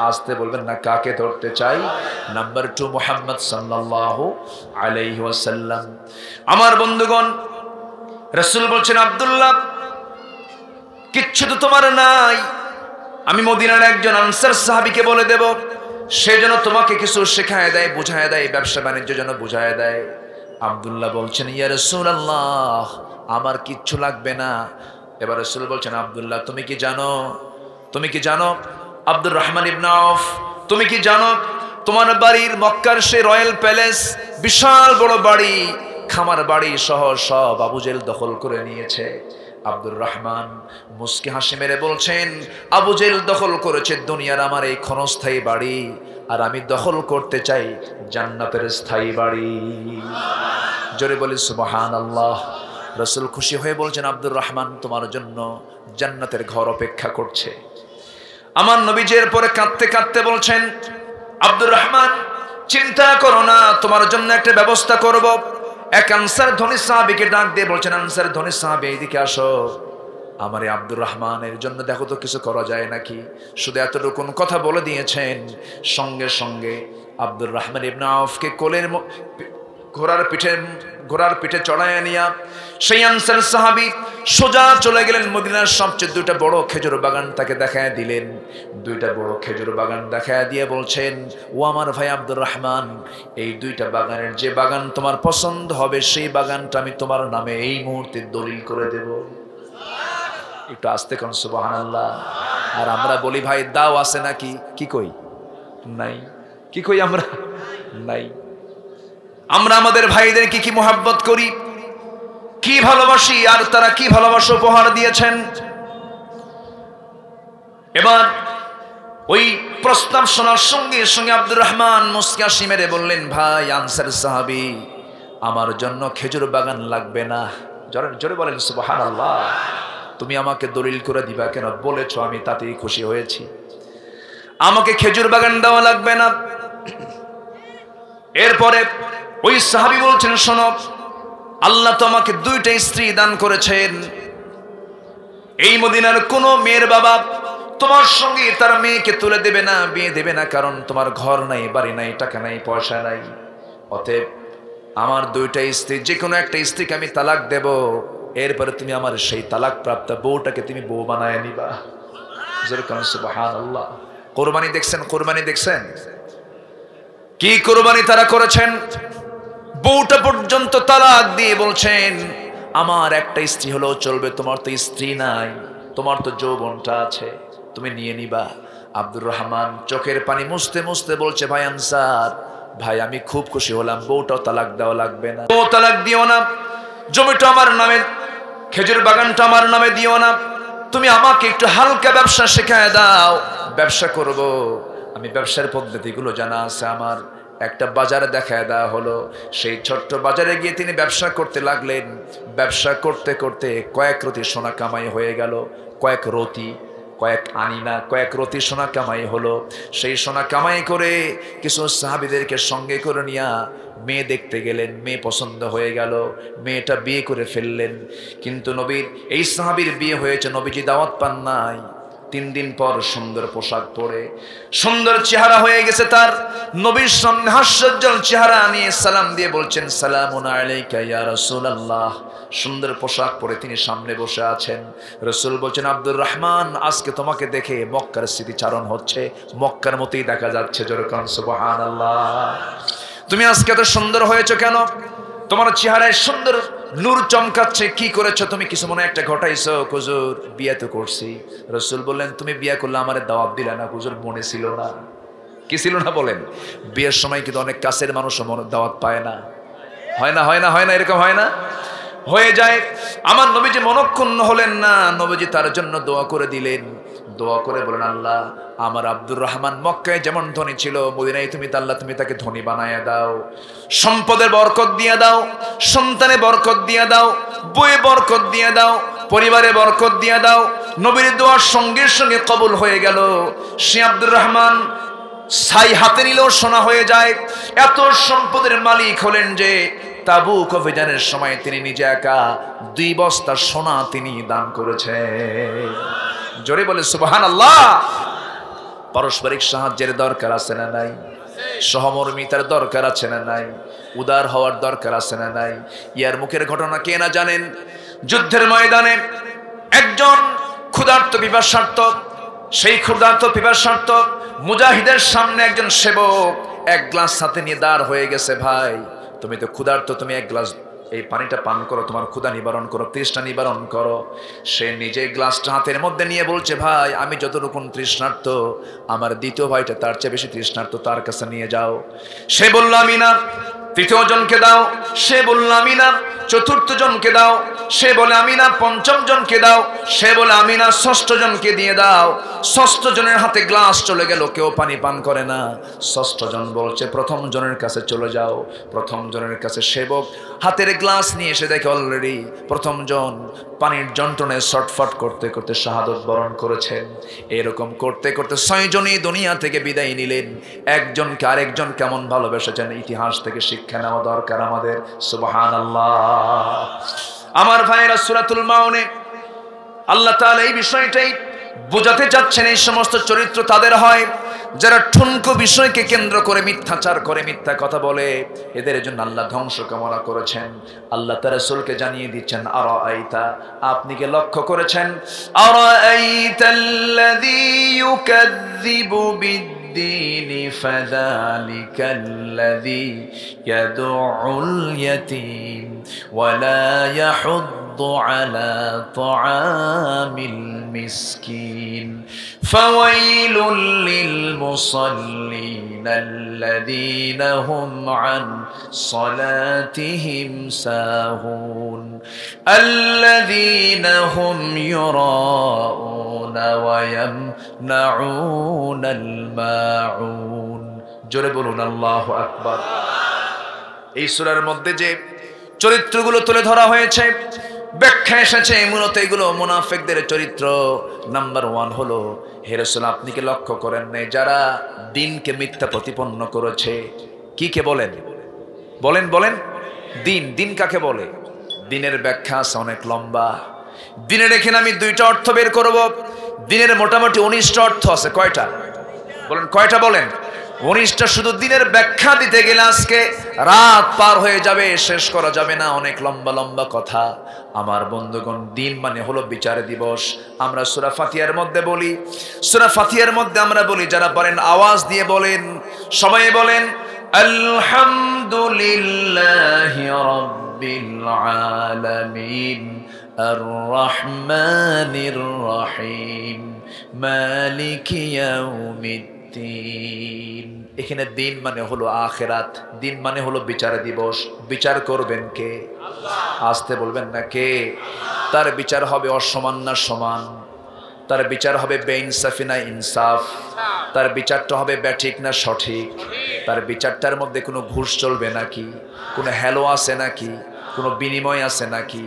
আসতে বলবেন না, কাকে ধরতে চাই? নাম্বার 2, মুহাম্মদ সাল্লাল্লাহু আলাইহি ওয়াসাল্লাম। আমার বন্ধুগণ, রাসূল বলছেন, আব্দুল্লাহ, কিচ্ছু তো তোমার নাই, আমি মদিনার একজন আনসার সাহাবীকে বলে দেব, সে যেন তোমাকে কিছু শেখায় দেয়, বুঝায় দেয়, ব্যবসা বাণিজ্য যেন বুঝায় দেয়। আব্দুল্লাহ বলছেন, ইয়া রাসূলুল্লাহ, আমার কিচ্ছু লাগবে না। এবার রাসূল বলছেন, আব্দুল্লাহ, তুমি কি জানো, তুমি কি জানো আব্দুর রহমান ইবনে আউফ, তুমি কি জানো তোমার বাড়ির মক্কার সে রয়্যাল প্যালেস, বিশাল বড় বাড়ি, খামার বাড়ি সহ সব আবু জেহেল দখল করে নিয়েছে। আব্দুর রহমান মুস্কি হাসি মেরে বলছেন, আবু জেহেল দখল করেছে দুনিয়ার আমার এই ক্ষণস্থায়ী বাড়ি, আর আমি দখল করতে চাই জান্নাতের স্থায়ী বাড়ি। জোরে বলি সুবহানাল্লাহ। রাসূল খুশি হয়ে বলছেন, আব্দুর রহমান, তোমার জন্য জান্নাতের ঘর অপেক্ষা করছে। আমার নবীজের পরে কাঁদতে কাঁদতে বলছেন, আব্দুর রহমান, চিন্তা করো না, তোমার জন্য একটা ব্যবস্থা করব। এক আনসার ধনী সাহাবীকে ডাক দিয়ে বলছেন, আনসার ধনী সাহাবী, এইদিকে আসো, আমার এই আব্দুর রহমানের জন্য দেখো তো কিছু করা যায় নাকি। শুধু এতটুকু কথা বলে দিয়েছেন, সঙ্গে সঙ্গে আব্দুর রহমান ইবনে আউফকে কোলের ঘোড়ার পিঠে চড়াইয়া নিয়া সেই আনসার সাহাবী সোজা চলে গেলেন মদিনার সবচেয়ে 2টা বড় খেজুর বাগান তাকে দেখায় দিলেন। 2টা বড় খেজুর বাগান দেখায় দিয়ে বলছেন, ও আমার ভাই আব্দুর রহমান, এই 2টা বাগানের যে বাগান তোমার পছন্দ হবে, সেই বাগানটা আমি তোমার নামে এই মুহূর্তে দলিল করে দেব। একটু আস্তে কোন সুবহানাল্লাহ। আর আমরা বলি, ভাই দাও আছে নাকি? কি কই? নাই। কি কই আমরা? নাই। আমরা আমাদের ভাইদেরকে কি মোহাব্বত করি, কি ভালোবাসি, আর তারা কি ভালোবাসা উপহার দিয়েছেন। এবার ওই প্রস্তাব শোনার সঙ্গে সঙ্গে আব্দুর রহমান মুস্কি হাসি মেরে বললেন, ভাই আনসার সাহাবী, আমার জন্য খেজুর বাগান লাগবে না। জোরে বলেন সুবহানাল্লাহ। তুমি আমাকে দলিল করে দিবা কেন? বলেছো, আমি তাতেই খুশি হয়েছি, আমাকে খেজুর বাগান দেওয়া লাগবে না। এরপরে ওই সাহাবী বলছেন, শোনো, আল্লাহ তো আমাকে দুইটা স্ত্রী দান করেছেন। এই মদিনার কোন মেয়ের বাবা তোমার সঙ্গে তার মেয়েকে তুলে দেবে না, বিয়ে দেবে না, কারণ তোমার ঘর নাই, বাড়ি নাই, টাকা নাই, পয়সা নাই। অতএব আমার দুইটা স্ত্রী, যে কোনো একটা স্ত্রীকে আমি তালাক দেব, এরপরে তুমি আমার সেই তালাক প্রাপ্ত বউটাকে তুমি বউ বানায় নিবা। সুবহানাল্লাহ। কোরবানি দেখছেন, কোরবানি দেখছেন কি কোরবানি তারা করেছেন। বউটা পর্যন্ত তালাক দিয়ে বলছেন, আমার একটা স্ত্রী হলেও চলবে, তোমার তো স্ত্রী নাই, তোমার তো যৌবনটা আছে, তুমি নিয়ে নিবা। আব্দুর রহমান চোখের পানি মুছতে মুছতে বলছে, ভাই আনসার ভাই, আমি খুব খুশি হলাম, বউটাও তালাক দেওয়া লাগবে না। বউ তালাক দিও না, জমিটা আমার নামে, খেজুর বাগানটা আমার নামে দিও না, তুমি আমাকে একটু হালকা ব্যবসা শেখায় দাও, ব্যবসা করব। আমি ব্যবসার পদ্ধতিগুলো জানা আছে আমার। একটা বাজারে দেখায় দেওয়া হলো, সেই ছোট্ট বাজারে গিয়ে তিনি ব্যবসা করতে লাগলেন। ব্যবসা করতে করতে কয়েক রতি সোনা কামাই হয়ে গেল, কয়েক রতি, কয়েক আনিনা, কয়েক রতি সোনা কামাই হলো। সেই সোনা কামাই করে কিছু সাহাবীদেরকে সঙ্গে করে নিয়ে মেয়ে দেখতে গেলেন, মেয়ে পছন্দ হয়ে গেল, মেয়েটা বিয়ে করে ফেললেন। কিন্তু নবীর এই সাহাবীর বিয়ে হয়েছে, নবীজি দাওয়াত পান নাই। 3 দিন পর সুন্দর পোশাক পরে, সুন্দর চেহারা হয়ে গেছে তার, নবীর সামনে হাস্যোজ্জ্বল চেহারা নিয়ে সালাম দিয়ে বলছেন, সালামুন আলাইকা ইয়া রাসূলুল্লাহ। সুন্দর পোশাক পরে তিনি সামনে বসে আছেন। রাসূল বলছেন, আব্দুর রহমান, আজকে তোমাকে দেখে মক্কার স্মৃতিচারণ হচ্ছে, মক্কার মতোই দেখা যাচ্ছে। জোরে কান সুবহানাল্লাহ। তুমি আজকে এত সুন্দর হয়েছো কেন? তোমার চেহারায় সুন্দর নূর চমকাচ্ছে, কি করেছো তুমি? কিছু মনে একটা ঘটাইছো? হুজুর বিয়ে তো করছি। রাসূল বললেন, তুমি বিয়ে করলে আমারে দাওয়াত দিলে না। হুজুর মনে ছিল না। কি ছিল না বলেন? বিয়ের সময় কিন্তু অনেক কাছের মানুষও দাওয়াত পায় না। হয় না, হয় না, হয় না, এরকম হয় না? হয়ে যায়। আমার নবীজি মনক্ষুণ্ণ হলেন না, নবীজি তার জন্য দোয়া করে দিলেন। দোয়া করে বলেন, আল্লাহ, আমার আব্দুর রহমান মক্কায় যেমন ধনী ছিল, মদিনায় তুমি আল্লাহ তুমি তাকে ধনী বানায়া দাও, সম্পদের বরকত দিয়ে দাও, সন্তানে বরকত দিয়ে দাও, বইয়ে বরকত দিয়ে দাও, পরিবারে বরকত দিয়ে দাও। নবীর দোয়ার সঙ্গে সঙ্গে কবুল হয়ে গেল। সে আব্দুর রহমান ছাই হাতে নিলেও সোনা হয়ে যায়, এত সম্পদের মালিক হলেন যে তাবুক অভিযানের সময় তিনি নিজে একা 2 বস্তা সোনা তিনি দান করেছেন। জোরে বলে সুবহানাল্লাহ। পারস্পরিক সাহায্যের দরকার আছে না নাই? সহমর্মিতার দরকার আছে না নাই? উদার হওয়ার দরকার আছে না নাই? ইয়ার মুখের ঘটনা কে না জানেন? যুদ্ধের ময়দানে একজন ক্ষুধার্ত পিপাসার্ত, সেই ক্ষুধার্ত পিপাসার্ত মুজাহিদের সামনে একজন সেবক 1 গ্লাস হাতে নিয়ে দাঁড় হয়ে গেছে। ভাই, তুমি তো ক্ষুধার্ত, তুমি 1 গ্লাস এই পানিটা পান করো, তোমার ক্ষুধা নিবারণ করো, তৃষ্ণা নিবারণ করো। সে নিজে গ্লাসটা হাতের মধ্যে নিয়ে বলছে, ভাই, আমি যতটুকু তৃষ্ণার্ত, আমার দ্বিতীয় ভাইটা তার চেয়ে বেশি তৃষ্ণার্ত, তার কাছে নিয়ে যাও। সে বলল, আমি না। তৃতীয় জনকে দাও। সে বলল, আমি না। চতুর্থ জনকে দাও। সে বলে, আমি না। পঞ্চম জনকে দাও। সে বলে, আমি না। ষষ্ঠ জনকে দিয়ে দাও। ষষ্ঠ জনের হাতে গ্লাস চলে গেল, কেউ পানি পান করে না। ষষ্ঠ জন বলছে, প্রথম জনের কাছে চলে যাও। প্রথম জনের কাছে সেবক হাতের গ্লাস নিয়ে এসে দেখে অলরেডি প্রথম জন পানির যন্ত্রণায় ছটফট করতে করতে শাহাদত বরণ করেছেন। এরকম করতে করতে 6 জনই দুনিয়া থেকে বিদায় নিলেন। একজনকে আরেকজন কেমন ভালোবেসেছেন, ইতিহাস থেকে শিক্ষা নেওয়া দরকার আমাদের। সুবহানাল্লাহ। আমার ভাইয়েরা, সূরাতুল মাউনে আল্লাহ তাআলা এই বিষয়টাই বোঝাতে চাচ্ছেন। এই সমস্ত চরিত্র তাদের হয় যারা ঠুনকো বিষয়কে কেন্দ্র করে মিথ্যাচার করে, মিথ্যা কথা বলে। এদের জন্য আল্লাহ ধ্বংস কামনা করেছেন। আল্লাহ তার রাসূলকে জানিয়ে দিচ্ছেন, আরাআইতা, আপনি কি লক্ষ্য করেছেন? আরাআইতাল্লাযী ইউকাযযিবু বিদ্দীনি ফাযালিকাল্লাযী ইয়াদউল ইয়াতীম ওয়া লা ইয়াহুদ্দু আলা তাআমিল মিসকিন ফাওয়াইলুল লিল মুসাল্লিন আল্লাযীনা হুম আন সালাতিহিম সাহুন আল্লাযীনা হুম ইউরাউনা ওয়া ইয়ামনাউনাল মাউন। জোরে বলুন আল্লাহু আকবার। এই সূরার মধ্যে যে চরিত্রগুলো তুলে ধরা হয়েছে, ব্যাখ্যা এসেছে, মূলত এগুলো মুনাফিকদের চরিত্র। নাম্বার 1 হলো, হে রাসূল, আপনি কি লক্ষ্য করেন নাই যারা দিনকে মিথ্যা প্রতিপন্ন করেছে? কি কে বলেন? বলেন বলেন, দিন। দিন কাকে বলে? দিনের ব্যাখ্যা আছে অনেক লম্বা। দিনের এখানে আমি দুইটা অর্থ বের করব। দিনের মোটামুটি 19টা অর্থ আছে। কয়টা বলেন, কয়টা বলেন? 19টা। শুধু দিনের ব্যাখ্যা দিতে গেলে আজকে রাত পার হয়ে যাবে, শেষ করা যাবে না, অনেক লম্বা লম্বা কথা। আমার বন্ধুগণ, দিন মানে হলো বিচার দিবস। আমরা সূরা ফাতিহার মধ্যে বলি, সূরা ফাতিহার মধ্যে আমরা বলি, যারা পারেন আওয়াজ দিয়ে বলেন, সবাই বলেন আলহামদুলিল্লাহি রাব্বিল আলামিন আর রহমানির রহিম মালিকি ইয়াউমিদ্দিন। এখানে দিন মানে হলো আখিরাত, দিন মানে হলো বিচার দিবস। বিচার করবেন কে? আসতে বলবেন না কে? তার বিচার হবে অসমান না সমান? তার বিচার হবে বেইনসাফি না ইনসাফ? তার বিচারটা হবে ব্যাঠিক না সঠিক? তার বিচারটার মধ্যে কোনো ঘুষ চলবে নাকি? কোনো হ্যালো আছে নাকি? কোনো বিনিময় আছে নাকি?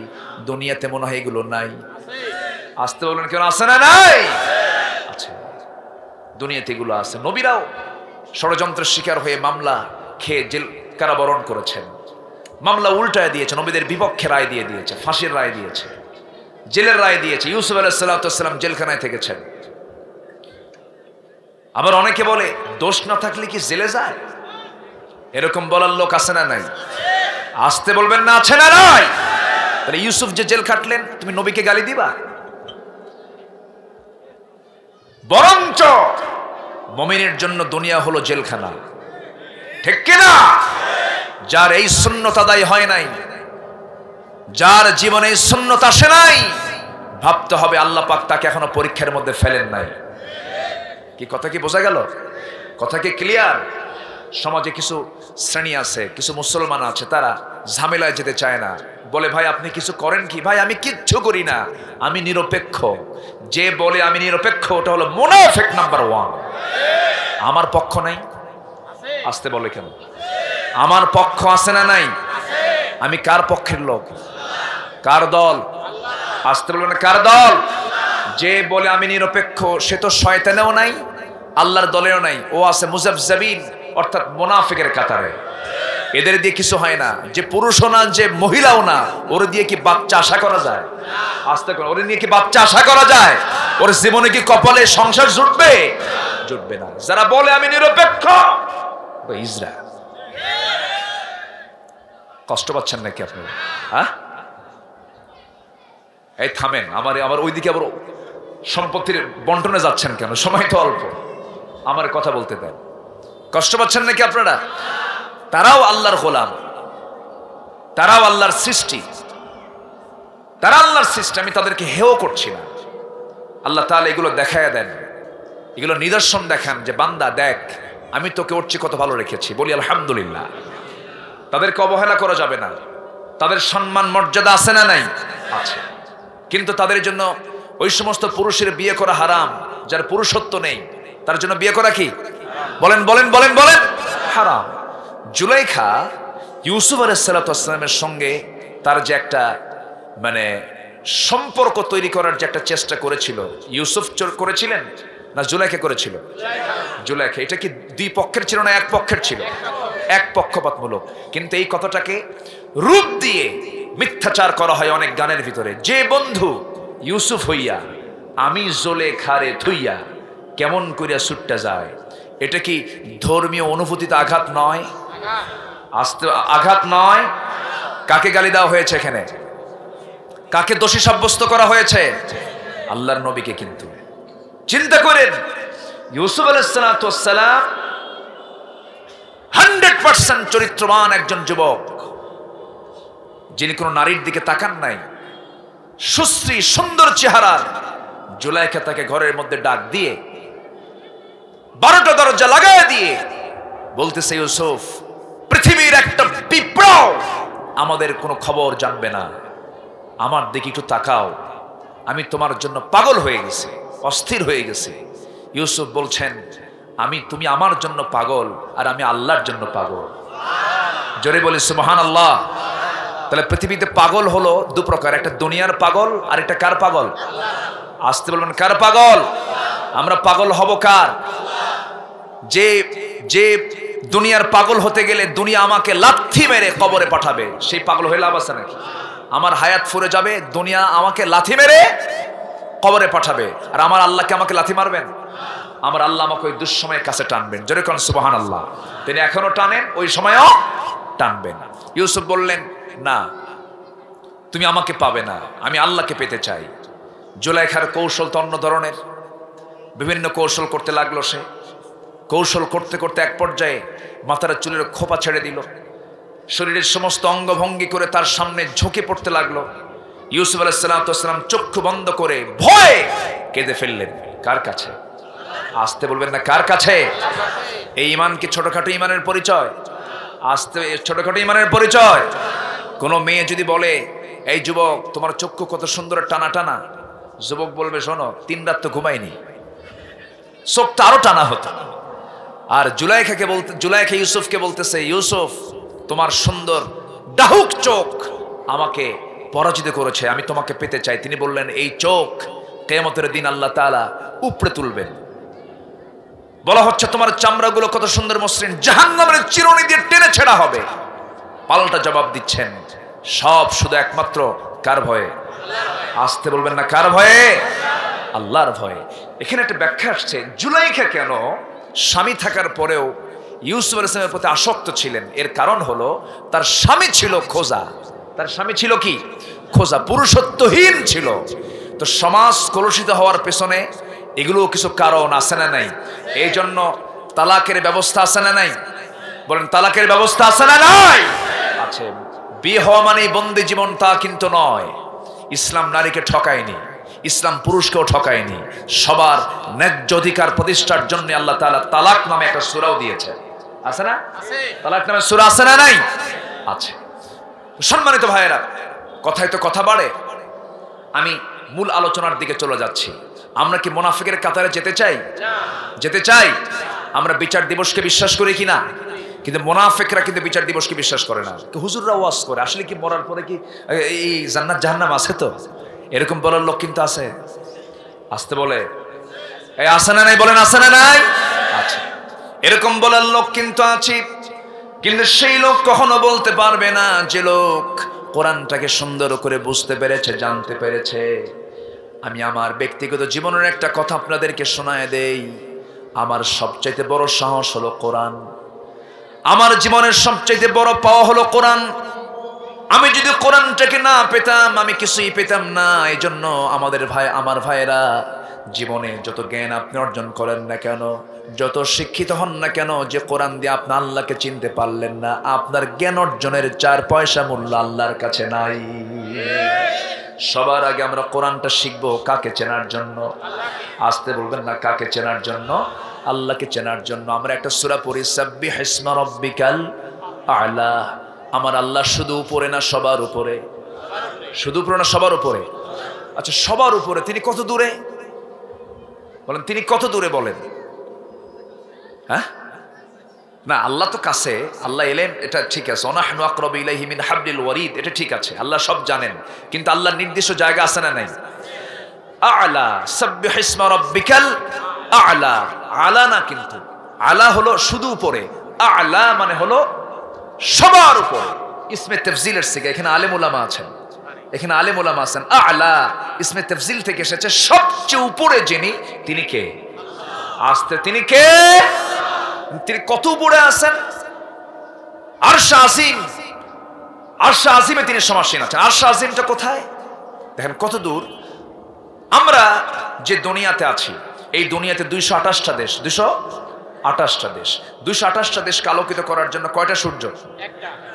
দুনিয়াতে মনে হয় এগুলো নাই। আসতে বলবেন কেন? আছে না নাই? আচ্ছা, দুনিয়াতে এগুলো আছে। নবীরাও ষড়যন্ত্রের শিকার হয়ে মামলা খেয়ে জেল কারাবরণ করেছেন। মামলা উল্টায় দিয়েছে, নবীদের বিপক্ষে রায় দিয়ে দিয়েছে, ফাঁসির রায় দিয়েছে, জেলের রায় দিয়েছে। ইউসুফ আলাইহিস সালাম জেলখানায় থেকেছেন। আবার অনেকে বলে দোষ না থাকলে কি জেলে যায়? এরকম বলার লোক আছে না নাই? আসতে বলবেন না আছে না নাই? তাহলে ইউসুফ যে জেল খাটলেন, তুমি নবীকে গালি দিবা? বরঞ্চ মুমিনের জন্য দুনিয়া হলো জেলখানা, ঠিক কিনা? যার এই সুন্নত আদায় হয় নাই, যার জীবনে এই সুন্নত আসে নাই, ভাবতে হবে আল্লাহ পাক তাকে এখনো পরীক্ষার মধ্যে ফেলেন নাই। কি কথা কি বোঝা গেল? কথা কি ক্লিয়ার? সমাজে কিছু শ্রেণী আছে, কিছু মুসলমান আছে, তারা ঝামেলায় যেতে চায় না। বলে ভাই আপনি কিছু করেন কি? ভাই আমি কিচ্ছু করি না, আমি নিরপেক্ষ। যে বলে আমি নিরপেক্ষ, ওটা হলো মুনাফিক নাম্বার 1। আমার পক্ষ নাই? আসতে বলে কেন? আমার পক্ষ আছে না নাই? আমি কার পক্ষের লোক? কার দল? আসতে বলবেন কার দল? যে বলে আমি নিরপেক্ষ, সে তো শয়তানেও নাই, আল্লাহর দলেও নাই, ও আছে মুজাবজাবিন, অর্থাৎ মুনাফিকের কাতারে। এদের দিয়ে কিছু হয় না। যে পুরুষও না, যে মহিলাও না, ওর দিয়ে কি বাচ্চা আশা করা যায়? আসতে করে, ওর নিয়ে কি বাচ্চা আশা করা যায়? ওর জীবনে কি কপালে সংসার জুটবে? জুটবে না। যারা বলে আমি নিরপেক্ষ, ইজরা। কষ্ট পাচ্ছেন নাকি আপনারা? হ্যাঁ, এই থামেন। আমার ওইদিকে আবার সম্পত্তির বন্টনে যাচ্ছেন কেন? সময় তো অল্প, আমার কথা বলতে দেন। কষ্ট পাচ্ছেন নাকি আপনারা? তারাও আল্লাহর গোলাম, তারাও আল্লাহর সৃষ্টি, তারা আল্লাহর সৃষ্টি। আমি তাদেরকে হেয় করছি না। আল্লাহ তাআলা এগুলো দেখায়া দেন, এগুলো নিদর্শন দেখান যে বান্দা দেখ, আমি তোকে ওর চেয়ে কত ভালো রেখেছি। বলি আলহামদুলিল্লাহ। তাদেরকে অবহেলা করা যাবে না। তাদের সম্মান মর্যাদা আছে না নাই? আছে। কিন্তু তাদের জন্য ওই সমস্ত পুরুষের বিয়ে করা হারাম যার পুরুষত্ব নেই, তার জন্য বিয়ে করা কি? বলেন বলেন বলেন বলেন, হারাম। জুলাইখা ইউসুফ আলাইহিস সালামের সঙ্গে তার যে একটা মানে সম্পর্ক তৈরি করার যে একটা চেষ্টা করেছিল, ইউসুফ করেছিলেন না জুলাইখা করেছিল? জুলাইখা। এটা কি দুই পক্ষের ছিল না এক পক্ষের ছিল? এক পক্ষপাতমূলক। কিন্তু এই কথাটাকে রূপ দিয়ে মিথ্যাচার করা হয় অনেক গানের ভিতরে। যে বন্ধু ইউসুফ হইয়া আমি জুলাইখারে থুইয়া কেমন করিয়া ছুট্টা যায়, এটা কি ধর্মীয় অনুভূতিতে আঘাত নয়? আঘাত নয়? কাকে গালি দেওয়া হয়েছে এখানে? কাকে দোষী সাব্যস্ত করা হয়েছে? আল্লাহর নবীকে। কিন্তু চিন্তা করেন, ইউসুফ আলাইহিস সালাম 100% চরিত্রবান একজন যুবক, যিনি কোনো নারীর দিকে তাকান নাই, সুশ্রী সুন্দর চেহারার। জুলাইখা তাকে ঘরের মধ্যে ডাক দিয়ে 12টা দরজা লাগায় দিয়ে বলতেছে, ইউসুফ, পৃথিবীর একটা পিঁপড়াও আমাদের কোনো খবর জানবে না, আমার দিকে একটু তাকাও, আমি তোমার জন্য পাগল হয়ে গেছি, অস্থির হয়ে গেছি। ইউসুফ বলছেন, তুমি আমার জন্য পাগল আর আমি আল্লাহর জন্য পাগল। জোরে বলি সুবহানাল্লাহ। তাহলে পৃথিবীতে পাগল হলো দু প্রকার, একটা দুনিয়ার পাগল আর একটা কার পাগল? আসতে বলবেন কার পাগল? আমরা পাগল হব কার? যে যে দুনিয়ার পাগল হতে গেলে দুনিয়া আমাকে লাথি মেরে কবরে পাঠাবে, সেই পাগল হয়ে লাভ আছে নাকি? আমার হায়াত ফুরে যাবে, দুনিয়া আমাকে লাথি মেরে কবরে পাঠাবে, আর আমার আল্লাহকে আমাকে লাথি মারবেন? আমার আল্লাহ আমাকে ওই দুঃসময়ের কাছে টানবেন। জোরে কোন সুবহানাল্লাহ। তিনি এখনো টানেন, ওই সময়ও টানবেন। ইউসুফ বললেন, না, তুমি আমাকে পাবে না, আমি আল্লাহকে পেতে চাই। জুলাইখার কৌশল তো অন্য ধরনের, বিভিন্ন কৌশল করতে লাগলো সে। কৌশল করতে করতে এক পর্যায়ে মাথার চুলের খোপা ছেড়ে দিল, শরীরের সমস্ত অঙ্গভঙ্গি করে তার সামনে ঝুঁকে পড়তে লাগলো। ইউসুফ আলাইহিস সালাম চক্ষু বন্ধ করে ভয়ে কেঁদে ফেললেন। কার কাছে? আসতে বলবেন না, কার কাছে? এই ঈমান কি ছোটখাটো ঈমানের পরিচয়? আসতে ছোটখাটো ঈমানের পরিচয়? কোন মেয়ে যদি বলে, এই যুবক তোমার চক্ষু কত সুন্দর টানা টানা, যুবক বলবে, শোনো 3 রাত তো ঘুমাইনি, চোখটা আরো টানা হতো। আর জুলাইখা ইউসুফকে বলতেছে, ইউসুফ তোমার সুন্দর ডাহুক চোখ আমাকে পরাজিত করেছে, আমি তোমাকে পেতে চাই। তিনি বললেন, এই চোখ কিয়ামতের দিন আল্লাহ তাআলা উপরে তুলবেন। বলা হচ্ছে তোমার চামড়াগুলো কত সুন্দর মসৃণ, জাহান্নামের চিরুনি দিয়ে টেনে ছেঁড়া হবে। পাল্টা জবাব দিচ্ছেন, সব শুধু একমাত্র কার ভয়ে? আসতে বলবেন না, কার ভয়ে? আল্লাহর ভয়ে। এখানে একটা ব্যাখ্যা আসছে, জুলাইখা কেন স্বামী থাকার পরেও ইউসুফ আলাইহিস সালামের প্রতি আসক্ত ছিলেন। এর কারণ হলো তার স্বামী ছিল খোজা। তার স্বামী ছিল কি? খোজা, পুরুষত্বহীন ছিল। তো সমাজ কলুষিত হওয়ার পেছনে এগুলো কিছু কারণ আছে না নাই? এই জন্য তালাকের ব্যবস্থা আছে না নাই? বলেন, তালাকের ব্যবস্থা আছে না নাই? আছে। বিয়ে হওয়া মানেই বন্দি জীবন তা কিন্তু নয়। ইসলাম নারীকে ঠকায়নি, ইসলাম পুরুষকেও ঠকায়নি। সবার ন্যায্য অধিকার প্রতিষ্ঠার জন্য আল্লাহ তাআলা তালাক নামে একটা সূরাও দিয়েছে। আছে না? তালাক নামে সূরা আছে না নাই? আছে। সম্মানিত ভাইয়েরা, কথায় তো কথা বাড়ে, আমি মূল আলোচনার দিকে চলে যাচ্ছি। আমরা কি মুনাফিকের কাতারে যেতে চাই? যেতে চাই। আমরা বিচার দিবসকে বিশ্বাস করি কিনা? কিন্তু মুনাফিকরা কিন্তু বিচার দিবসকে বিশ্বাস করে না। হুজুররা ওয়াজ করে, আসলে কি মরার পরে কি এই জান্নাত জাহান্নাম আছে? তো এরকম বলার লোক কিন্তু আছে। আসতে বলে, এই আছে না নাই? বলেন, আছে না নাই? আছে। এরকম বলার লোক কিন্তু আছে, কিন্তু সেই লোক কখনো বলতে পারবে না যে লোক কোরআনটাকে সুন্দর করে বুঝতে পেরেছে, জানতে পেরেছে। আমি আমার ব্যক্তিগত জীবনের একটা কথা আপনাদেরকে শোনায় দেই। আমার সবচাইতে বড় সাহস হলো কোরআন। আমার জীবনের সবচাইতে বড় পাওয়া হলো কোরআন। আমি যদি কোরআনটাকে না পেতাম, আমি কিছুই পেতাম না। এই জন্য আমার ভাইয়েরা, জীবনে যত জ্ঞান আপনি অর্জন করেন না কেন, যত শিক্ষিত হন না কেন, যে কোরআন দিয়ে আপনি আল্লাহকে চিনতে পারলেন না, আপনার জ্ঞান অর্জনের 4 পয়সা মূল্য আল্লাহর কাছে নাই। সবার আগে আমরা কোরআনটা শিখবো কাকে চেনার জন্য? আসতে বলবেন না, কাকে চেনার জন্য? আল্লাহকে চেনার জন্য। আমরা একটা সূরা পড়ি, সাব্বিহ ইসমা রাব্বিকাল আ'লা। আমার আল্লাহ শুধু উপরে না, সবার উপরে? শুধু উপরে না, সবার উপরে? আচ্ছা, সবার উপরে। তিনি কত দূরে? বলেন, তিনি কত দূরে? বলেন। হ্যাঁ, না, আল্লাহ তো কাছে, আল্লাহ এলেন, এটা ঠিক আছে। ওয়ানাহনু আকরাবু ইলাইহি মিন হাবলিল ওয়ারিদ, এটা ঠিক আছে, আল্লাহ সব জানেন। কিন্তু আল্লাহর নির্দিষ্ট জায়গা আছে না নাই? আ'লা, সাব্বিহ ইসমা রাব্বিকাল আ'লা। আ'লা না, কিন্তু আ'লা হলো শুধু উপরে, আ'লা মানে হলো সবার উপরে। ইসমে তাফজিলের সিগা। এখানে আলেম উলামা আছেন, এখানে আলেম উলামা আছেন। আ'লা ইসমে তাফজিল থেকে এসেছে, সবচেয়ে উপরে যিনি, তিনি কে? আসতে, তিনি কে? তিনি কত উপরে আছেন? আরশ আজিম, আরশ আজিমে তিনি সমাসীন আছেন। আরশ আজিমটা কোথায়? দেখেন কত দূর। আমরা যে দুনিয়াতে আছি, এই দুনিয়াতে 228টা দেশ, 228টা দেশ, 228টা দেশকে আলোকিত করার জন্য কয়টা সূর্য?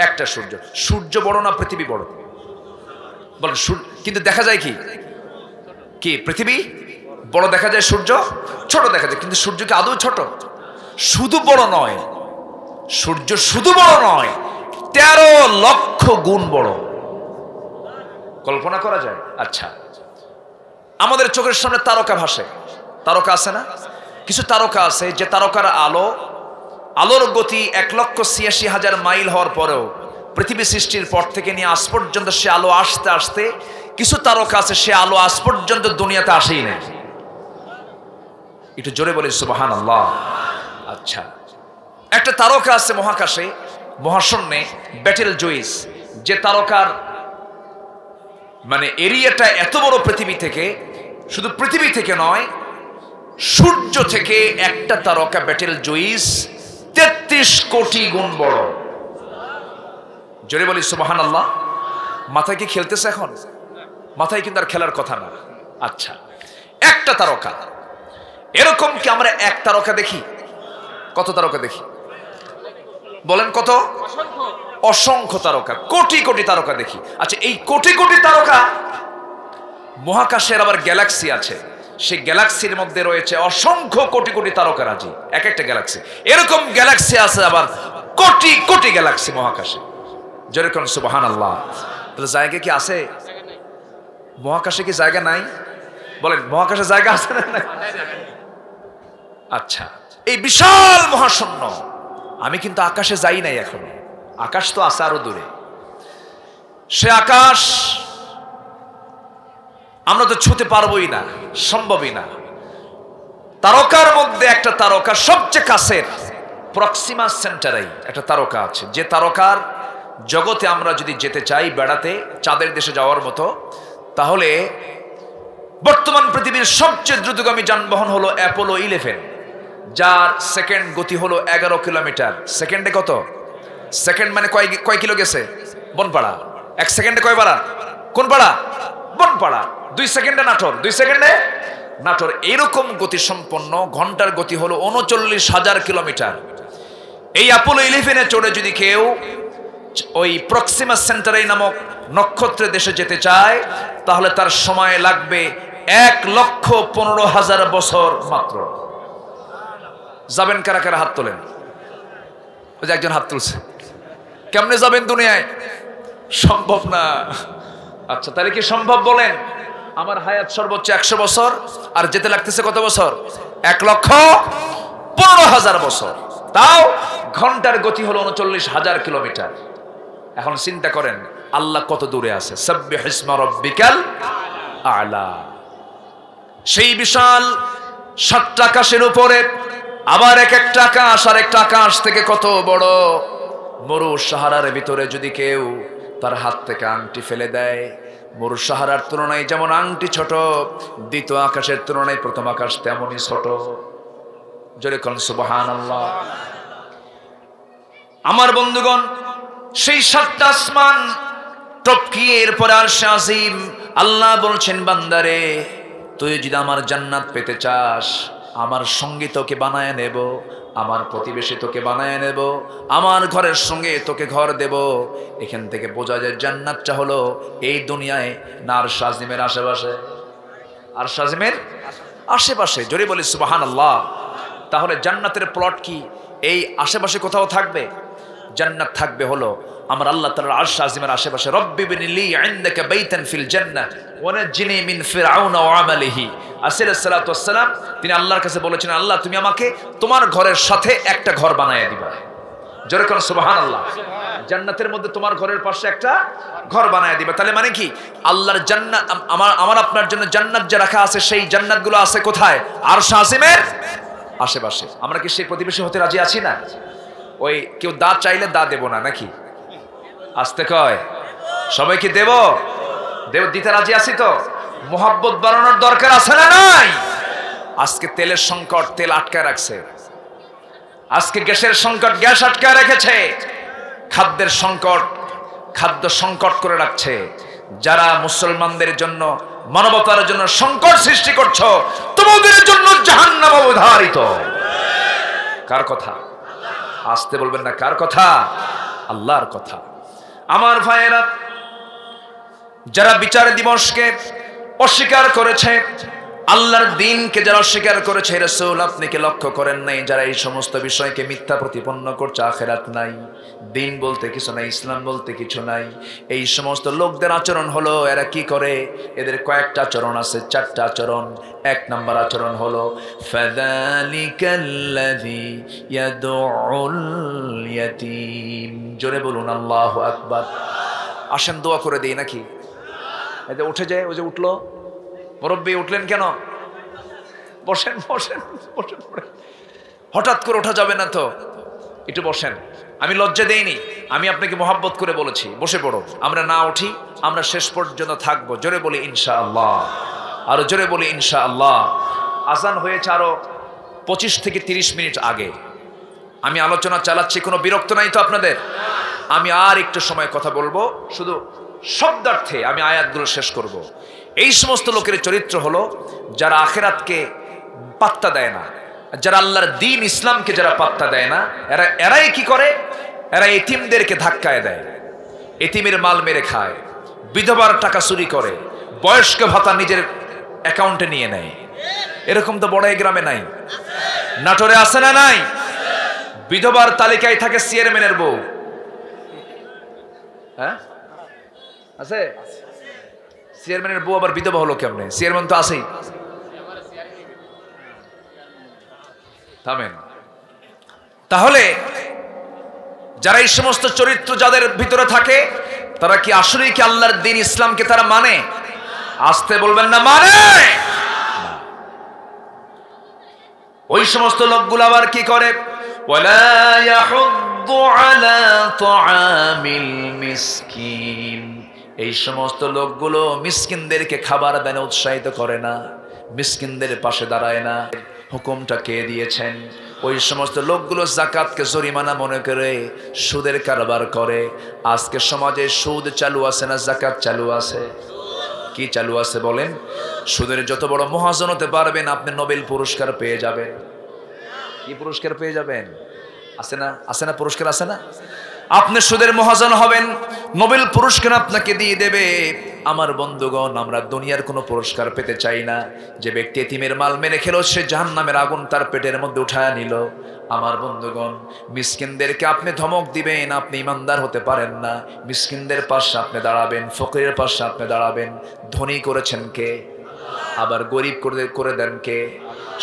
একটা সূর্য। সূর্য বড় না পৃথিবী বড়? বলেন। কিন্তু দেখা যায় কি কি পৃথিবী বড় দেখা যায়, সূর্য ছোট দেখা যায়। কিন্তু সূর্য কি আদৌ ছোট? শুধু বড় নয়, সূর্য শুধু বড় নয়, 13 লক্ষ গুণ বড়। কল্পনা করা যায়? আচ্ছা, আমাদের চোখের সামনে তারকা ভাসে, তারকা আছে না? কিছু তারকা আছে যে তারকার আলোর গতি 1,86,000 মাইল হওয়ার পরেও, পৃথিবী সৃষ্টির পর থেকে নিয়ে আজ পর্যন্ত সে আলো আসতে আসতে, কিছু তারকা আছে সে আলো আজ পর্যন্ত দুনিয়াতে আসেই না। একটু জোরে বলি সুবহানাল্লাহ। আচ্ছা, একটা তারকা আছে মহাকাশে, মহাশূন্যে, ব্যাটেল জুইস, যে তারকার মানে এরিয়াটা এত বড় পৃথিবী থেকে, শুধু পৃথিবী থেকে নয়, সূর্য থেকে একটা তারকা ব্যাটেল জুইস 33 কোটি গুণ বড়। জোরে বলি সুবহানাল্লাহ। মাথায় কি খেলতেছে এখন? মাথায় কিন্তু আর খেলার কথা না। আচ্ছা, একটা তারকা, এরকম কি আমরা এক তারকা দেখি? কত তারকা দেখি বলেন? কত? অসংখ্য তারকা, কোটি কোটি তারকা দেখি। আচ্ছা, এই কোটি কোটি তারকা, মহাকাশের আবার গ্যালাক্সি আছে, সেই গ্যালাক্সির মধ্যে রয়েছে অসংখ্য কোটি কোটি তারকারাজি, এক একটা গ্যালাক্সি। এরকম গ্যালাক্সি আছে আবার কোটি কোটি গ্যালাক্সি মহাকাশে। যেরকম সুবহানাল্লাহ। তাহলে জায়গা কি আছে? মহাকাশে কি জায়গা নাই? বলেন, মহাকাশে জায়গা আছে না? আচ্ছা, এই বিশাল মহাশূন্য, আমি কিন্তু আকাশে যাই নাই এখনো, আকাশ তো আছে আরো দূরে। সে আকাশ আমরা তো ছুঁতে পারবোই না, সম্ভবই না। তারকার মধ্যে একটা তারকা সবচেয়ে কাছের, প্রক্সিমা সেন্টারাই একটা তারকা আছে, যে তারকার জগতে আমরা যদি যেতে চাই বেড়াতে, চাঁদের দেশে যাওয়ার মতো, তাহলে বর্তমান পৃথিবীর সবচেয়ে দ্রুতগামী যানবাহন হলো অ্যাপোলো 11, যার সেকেন্ড গতি হলো 11 কিলোমিটার সেকেন্ডে। কত সেকেন্ড মানে কয় কিলো গেছে? বনপাড়া। 1 সেকেন্ডে কয় পাড়া? কোন পাড়া? বনপাড়া। 2 সেকেন্ডে নাটোর, 2 সেকেন্ডে নাটোর। এরকম গতি সম্পন্ন, ঘন্টার গতি হলো 39,000 কিলোমিটার। এই অ্যাপোলো 11-এ চড়ে যদি কেউ ওই প্রক্সিমা সেন্টারাই নামক নক্ষত্রের দেশে যেতে চায়, তাহলে তার সময় লাগবে 1,15,000 বছর মাত্র। যাবেন কারা কারা? হাত তোলেন। ওই যে একজন হাত তুলছে। কেমনে যাবেন দুনিয়ায়? সম্ভব না। আচ্ছা, তাহলে কি সম্ভব বলেন? আমার হায়াত সর্বোচ্চ 100 বছর, আর যেতে লাগতেছে কত বছর? 1,15,000 বছর। তাও ঘন্টার গতি হলো 39,000 কিলোমিটার। এখন চিন্তা করেন আল্লাহ কত দূরে আছে। সাব্বিহ ইসমা রাব্বিকাল আ'লা। সেই বিশাল 7টা আকাশের উপরে আবার এক একটা আকাশ আর একটা আকাশ থেকে কত বড়। মরু সাহারার ভিতরে যদি কেউ তার হাত থেকে আংটি ফেলে দেয়, মরু সাহারার তুলনায় যেমন আংটি ছোট, দ্বিতীয় আকাশের তুলনায় প্রথম আকাশ তেমনই ছোট। জোরে কোন সুবহানাল্লাহ। আমার বন্ধুগণ, সেই 7টা আসমান টপকিয়ে এরপরে আরশে আজিম, আল্লাহ বলছেন, বান্দারে তুই যদি আমার জান্নাত পেতে চাস, আমার সঙ্গী তোকে বানায় নেব, আমার প্রতিবেশী তোকে বানায় নেব, আমার ঘরের সঙ্গে তোকে ঘর দেব। এখান থেকে বোঝা যায় জান্নাতটা হলো এই দুনিয়ায় না আরশে আজিমের আশেপাশে। আরশে আজিমের আশেপাশে। জোরে বলি সুবহানাল্লাহ। তাহলে জান্নাতের প্লট কি এই আশেপাশে কোথাও থাকবে? জান্নাত থাকবে হলো আমার আল্লাহ তাআলার আরশ আজিমের আশেপাশে। রব্বি বিনিলি ইনদাকা বাইতান ফিল জান্নাহ ওয়া নাজ্জিনি মিন ফিরআউনা ওয়া আমালিহি। আসিফ সালাতু ওয়াস সালাম তিনি আল্লাহর কাছে বলেছেন, আল্লাহ তুমি আমাকে তোমার ঘরের সাথে একটা ঘর বানায় দিবা। জোরে কোন সুবহানাল্লাহ। জান্নাতের মধ্যে তোমার ঘরের পাশে একটা ঘর বানায় দিবা। তাহলে মানে কি? আল্লাহর জান্নাত, আমার আপনার জন্য জান্নাত যে রাখা আছে, সেই জান্নাতগুলো আছে কোথায়? আরশ আজিমের আশেপাশে। আমরা কি সেই প্রতিবেশী হতে রাজি আছি না? ওই কেউ দা চাইলে দা দেব না নাকি? আসতে কয় সবাইকে দেব দিতে রাজি আছি তো? মোহাব্বত বাড়ানোর দরকার আছে না নাই? আজকে তেলের সংকট, তেল আটকায় রাখছে। আজকে গ্যাসের সংকট, গ্যাস আটকায় রেখেছে। খাদ্যের সংকট, খাদ্য সংকট করে রাখছে। যারা মুসলমানদের জন্য, মানবতার জন্য সংকট সৃষ্টি করছো, তোমাদের জন্য জাহান্নাম অবধারিত। কার কথা? আসতে বলবেন না। কার কথা? আল্লাহর কথা। আমার ভাইয়েরা, যারা বিচার দিবসকে অস্বীকার করেছে, আল্লাহর দিনকে যারা অস্বীকার করেছে, রাসূল আপনি কি লক্ষ্য করেন নাই যারা এই সমস্ত বিষয়কে মিথ্যা প্রতিপন্ন করছে? আখিরাত নাই, দিন বলতে কিছু নাই, ইসলাম বলতে কিছু নাই। এই সমস্ত লোকদের আচরণ হলো, এরা কি করে? এদের কয়েকটা আচরণ আছে, 4টা আচরণ। 1 নম্বর আচরণ হলো ফাযালিকাল্লাযী ইয়াদউল ইয়াতীম। জোরে বলুন আল্লাহু আকবার। আসেন দোয়া করে দেই নাকি? এই যে উঠে যায়, ওই যে উঠলো মুরব্বী, উঠলেন কেন? বসেন বসেন বসেন। হঠাৎ করে ওঠা যাবে না তো। একটু বসেন, আমি লজ্জা দেইনি, আমি আপনাকে মোহাব্বত করে বলেছি বসে পড়ো। আমরা না উঠি, আমরা শেষ পর্যন্ত থাকবো। জোরে বলি ইনশাআল্লাহ, আরো জোরে বলি ইনশাআল্লাহ। আজান হয়েছে আরো 25 থেকে 30 মিনিট আগে। আমি আলোচনা চালাচ্ছি, কোনো বিরক্ত নাই তো আপনাদের? আমি আর একটু সময় কথা বলবো, শুধু শব্দার্থে আমি আয়াতগুলো শেষ করব। এই সমস্ত লোকের চরিত্র হলো যারা আখিরাতকে পাত্তা দেয় না, যারা আল্লাহর দ্বীন ইসলামকে যারা পাত্তা দেয় না, এরাই কি করে? এরা এতিমদেরকে ধাক্কায় দেয়, এতিমের মাল মেরে খায়, বিধবার টাকা চুরি করে, বয়স্ক ভাতা নিজের অ্যাকাউন্টে নিয়ে নেয়। এরকম তো বড় গ্রামে নাই? নাটোরে আছে না নাই? বিধবার তালিকায় থাকে চেয়ারম্যানের বউ। হ্যাঁ আছে? চেয়ারম্যানের বউ আবার বিধবা হলো কেমনে? চেয়ারম্যান তো আছেই। থামেন। তাহলে যারা এই সমস্ত চরিত্র যাদের ভিতরে থাকে, তারা কি আসলেই কি আল্লাহর দ্বীন ইসলামকে তারা মানে? আসতে বলবেন না মানে। ওই সমস্ত লোকগুলো আবার কি করে? ওয়ালা ইয়াহুদ্দু আলা তুআমিল মিসকিন। এই সমস্ত লোকগুলো মিসকিনদেরকে খাবার দানে উৎসাহিত করে না, মিসকিনদের পাশে দাঁড়ায় না। হুকুমটা কে দিয়েছেন? ওই সমস্ত লোকগুলো যাকাতকে জরিমানা মনে করে সুদের কারবার করে। আজকে সমাজে সুদ চালু আছে না যাকাত চালু আছে? কি চালু আছে বলেন? সুদের যত বড় মহাজন হতে পারবেন, আপনি নোবেল পুরস্কার পেয়ে যাবেন। কি পুরস্কার পেয়ে যাবেন? আছে না? আছে না? পুরস্কার আছে না? আপনি সুদের মহাজন হবেন, নোবেল পুরস্কার আপনাকে দিয়ে দেবে। আমার বন্ধুগণ, আমরা দুনিয়ার কোনো পুরস্কার পেতে চাই না। যে ব্যক্তি এতিমের মাল মেরে খেলো, সে জাহান্নামের আগুন তার পেটের মধ্যে উঠায় নিল। আমার বন্ধুগণ, মিসকিনদেরকে আপনি ধমক দিবেন, আপনি ইমানদার হতে পারেন না। মিসকিনদের পাশে আপনি দাঁড়াবেন, ফকিরের পাশে আপনি দাঁড়াবেন। ধনী করেছেন কে? আবার গরিব করে দেন কে?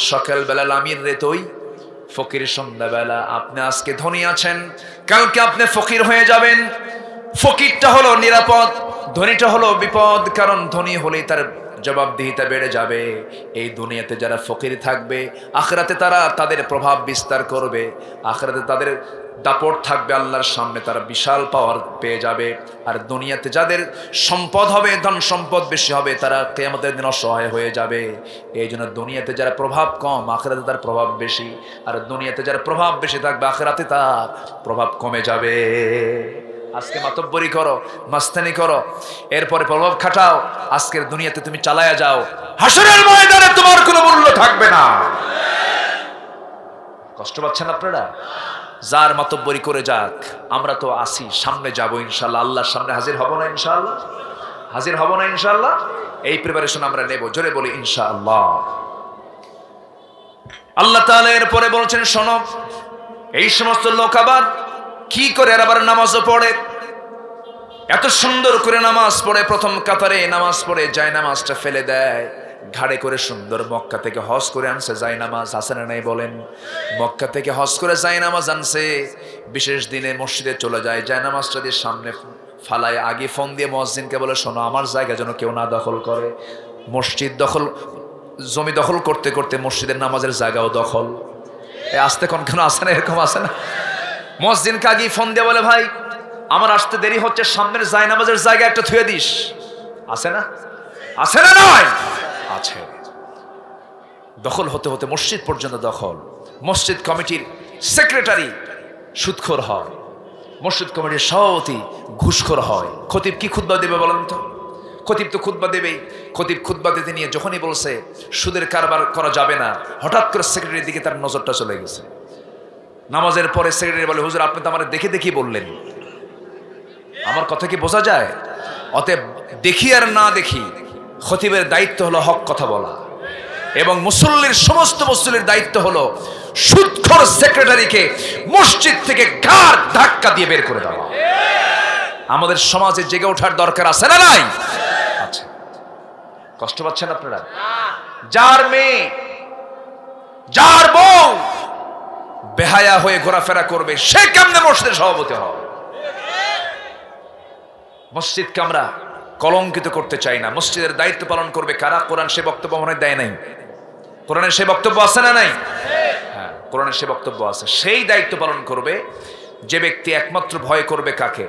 সকালবেলা লামির রেতই, ফকির সন্ধ্যাবেলা। আপনি আজকে ধনী আছেন, কালকে আপনি ফকির হয়ে যাবেন। ফকিরটা হলো নিরাপদ, ধনীটা হলো বিপদ। কারণ ধনী হলেই তার জবাবদিহিতা বেড়ে যাবে। এই দুনিয়াতে যারা ফকির থাকবে, আখিরাতে তারা তাদের প্রভাব বিস্তার করবে। আখিরাতে তাদের দাপট থাকবে আল্লাহর সামনে, তারা বিশাল পাওয়ার পেয়ে যাবে। আর দুনিয়াতে যাদের সম্পদ হবে, ধন সম্পদ বেশি হবে, তারা কিয়ামতের দিন অসহায় হয়ে যাবে। এই জন্য দুনিয়াতে যারা প্রভাব কম, আখিরাতে তার প্রভাব বেশি। আর দুনিয়াতে যারা প্রভাব বেশি থাকবে, আখিরাতে তার প্রভাব কমে যাবে। আজকে মাতব্বরি করো, মাস্তানি করো, এরপরে প্রভাব খাটাও, আজকের দুনিয়াতে তুমি চালায়া যাও, হাসরের ময়দানে তোমার কোনো মূল্য থাকবে না। কষ্ট পাচ্ছেন আপনারা? যার মাতব্বরি করে যাক, আমরা তো আসি, সামনে যাবো ইনশাল্লাহ, আল্লাহর সামনে হাজির হব না ইনশাল্লাহ? হাজির হব না ইনশাল্লাহ? এই প্রিপারেশন আমরা নেব। জোরে বলি ইনশাআল্লাহ। আল্লাহ তাআলা এরপরে বলছেন, শোনো, এই সমস্ত লোক আবার কি করে? আবার নামাজও পড়ে, এত সুন্দর করে নামাজ পড়ে, প্রথম কাতারে নামাজ পড়ে যায় নামাজটা ফেলে দেয়, ঘাড়ে করে সুন্দর মক্কা থেকে হজ করে আনছে যায় নামাজ। আছে না নাই বলেন? মক্কা থেকে হজ করে যায় নামাজ আনছে, বিশেষ দিনে মসজিদে চলে যায়, যায় নামাজটা দিয়ে সামনে ফালায়, আগে ফোন দিয়ে মুয়াজ্জিনকে বলে, শোনো, আমার জায়গা যেন কেউ না দখল করে। মসজিদ দখল, জমি দখল করতে করতে মসজিদের নামাজের জায়গাও দখল। আসতে কোন কেন আসে না? এরকম আসে না? মুয়াজ্জিনকে আগে ফোন দিয়ে বলে, ভাই আমার আসতে দেরি হচ্ছে, সামনের জায়নামাজের জায়গা একটা থুয়ে দিস। আছে না? আছে না? নয় আছে। দখল হতে হতে মসজিদ পর্যন্ত দখল। মসজিদ কমিটির সেক্রেটারি সুদখোর হয়, মসজিদ কমিটির সভাপতি ঘুষখোর হয়। খতিব কি খুতবা দেবে বলেন তো? খতিব তো খুতবা দেবেই। খতিব খুতবা দিতে নিয়ে যখনই বলছে সুদের কারবার করা যাবে না, হঠাৎ করে সেক্রেটারির দিকে তার নজরটা চলে গেছে। নামাজের পরে সেক্রেটারি বলে, হুজুর আপনি তো আমার দেখে দেখি বললেন, আমার কথা কি বোঝা যায়? অতএব দেখি আর না দেখি, খতিবের দায়িত্ব হলো হক কথা বলা, এবং মুসল্লির সমস্ত মুসল্লির দায়িত্ব হলো সুদখোর সেক্রেটারিকে মসজিদ থেকে ঘাড় ধাক্কা দিয়ে বের করে দেওয়া। আমাদের সমাজে জেগে ওঠার দরকার আছে না নাই? আছে। কষ্ট পাচ্ছেন আপনারা? যার মেয়ে, যার বউ বেহায়া হয়ে ঘোরাফেরা করবে, সে কেমনে মসজিদের সভাপতি হবে? মসজিদকে আমরা কলঙ্কিত করতে চাই না। মসজিদের দায়িত্ব পালন করবে কারা? কোরআন সে বক্তব্য মনে দেয় নাই? কোরআনের সে বক্তব্য আছে না নাই? হ্যাঁ। কোরআনে সে বক্তব্য আছে। সেই দায়িত্ব পালন করবে যে ব্যক্তি একমাত্র ভয় করবে কাকে?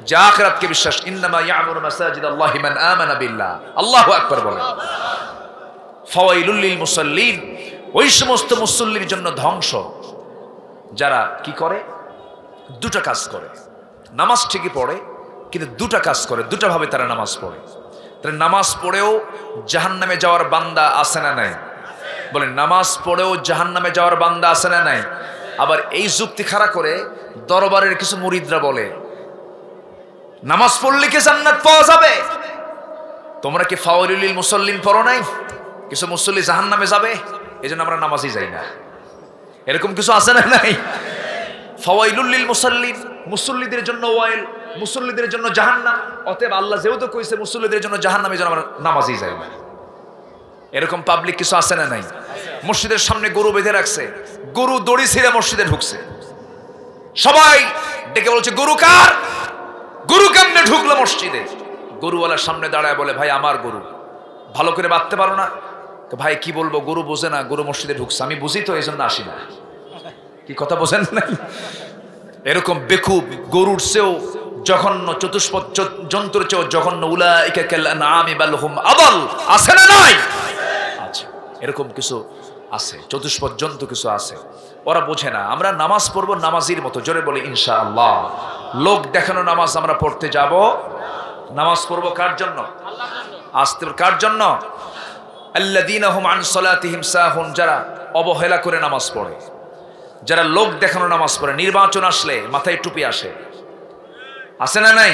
যে আখিরাতকে বিশ্বাস। ইন্নামা ইয়ামুরু মাসাজিদাল্লাহি মান আমানা বিল্লাহ। আল্লাহু আকবার বলেন। ফাওয়াইলুল লিল মুসাল্লিন, ওই সমস্ত মুসল্লির জন্য ধ্বংস যারা কি করে? দুটা কাজ করে। নামাজ ঠিকই পড়ে কিন্তু দুটা কাজ করে, দুটা ভাবে তারা নামাজ পড়ে। তাহলে নামাজ পড়েও জাহান্নামে যাওয়ার বান্দা আছে না নাই? বলেন, নামাজ পড়েও জাহান্নামে যাওয়ার বান্দা আছে না নাই? আবার এই যুক্তি খাড়া করে দরবারের কিছু মুরিদরা বলে নামাজ পড়লে কি জান্নাত পাওয়া যাবে? তোমরা কি ফাওয়াইলুল লিল মুসাল্লিন পড়ো নাই? কিছু মুসল্লি জাহান্নামে যাবে, এজন্য আমরা নামাজই যাই না। এরকম কিছু আছে না নাই? ফাওয়াইলুল লিল মুসাল্লিন, মুসল্লিদের জন্য ওয়াইল, মুসল্লিদের জন্য জাহান্নাম। অতএব আল্লাহ যেহেতু কইছে মুসল্লিদের জন্য জাহান্নামে, যেন আমরা নামাজই যাই না। এরকম পাবলিক কিছু আছে না নাই? মসজিদের সামনে গরু বেঁধে রাখছে, গরু দড়ি ছিঁড়ে মসজিদে ঢুকছে, সবাই ডেকে বলছে গরু কার? গরু কেমনে ঢুকলো মসজিদে? গরুওয়ালার সামনে দাঁড়ায় বলে, ভাই আমার গরু, ভালো করে বাঁধতে পারো না? ভাই কি বলবো, গরু বোঝে না, গরু মসজিদে ঢুকছে, আমি বুঝি তো এই জন্য আসি না। কি কথা বোঝেন না? এরকম বেকুব, গরুর চেয়েও জঘন্য, চতুষ্পদ জন্তুর চেয়েও জঘন্য। উলাইকা কাল আনআমি বাল হুম আদাল। আছে না নাই? আছে। এরকম কিছু আছে, চতুষ্পদ জন্তু কিছু আছে, ওরা বোঝে না। আমরা নামাজ পড়বো নামাজির মতো, জোরে বলি ইনশাআল্লাহ। লোক দেখানো নামাজ আমরা পড়তে যাব। নামাজ পড়বো কার জন্য? আস্তে কার জন্য? আল্লাযীনা হুম আন সালাতিহিম সাহুন, যারা অবহেলা করে নামাজ পড়ে, যারা লোক দেখানো নামাজ পড়ে। নির্বাচন আসলে মাথায় টুপি আসে, আসে না নাই?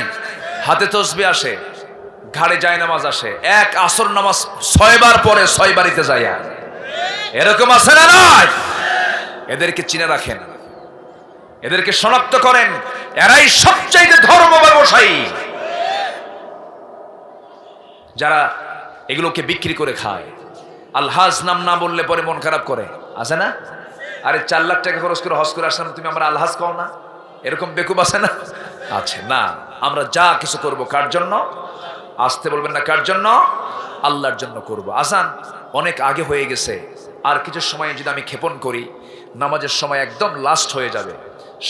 হাতে তসবিহ আসে, ঘাড়ে যায় নামাজ আসে, এক আসর নামাজ 6 বার পরে 6 বাড়িতে যায়। এরকম আছে না নাই? এদেরকে চিনে রাখেন, এদেরকে শনাক্ত করেন। এরাই সবচাইতে ধর্ম ব্যবসায়ী, যারা এগুলোকে বিক্রি করে খায়। আলহাজ নাম না বললে পরে মন খারাপ করে, আছে না? আরে 4 লাখ টাকা খরচ করে হজ করে আসলাম, তুমি আমরা আলহাজ কও না? এরকম বেকুব আছে না? আছে না? আমরা যা কিছু করব কার জন্য? আসতে বলবেন না, কার জন্য? আল্লাহর জন্য করব। আজান অনেক আগে হয়ে গেছে, আর কিছু সময় যদি আমি ক্ষেপণ করি, নামাজের সময় একদম লাস্ট হয়ে যাবে।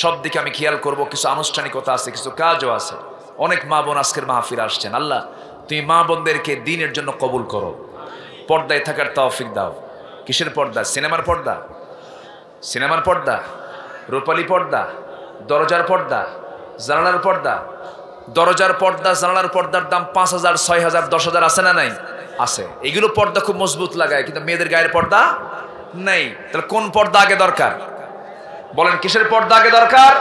সব দিকে আমি খেয়াল করব, কিছু আনুষ্ঠানিকতা আছে, কিছু কাজও আছে। অনেক মা বোন আজকের মাহফিল আসছেন। আল্লাহ তুমি মা বোনদেরকে দ্বীনের জন্য কবুল করো, পর্দায় থাকার তৌফিক দাও। কিসের পর্দা? সিনেমার পর্দা? সিনেমার পর্দা, রূপালী পর্দা, দরজার পর্দা, জানালার পর্দা। দরজার পর্দা, জানালার পর্দার দাম 5,000, 6,000, 10,000 আছে না নাই? আছে। এগুলো পর্দা খুব মজবুত লাগায়, কিন্তু মেয়েদের গায়ের পর্দা নেই। তাহলে কোন পর্দা আগে দরকার? বলেন, কিসের পর্দা আগে দরকার?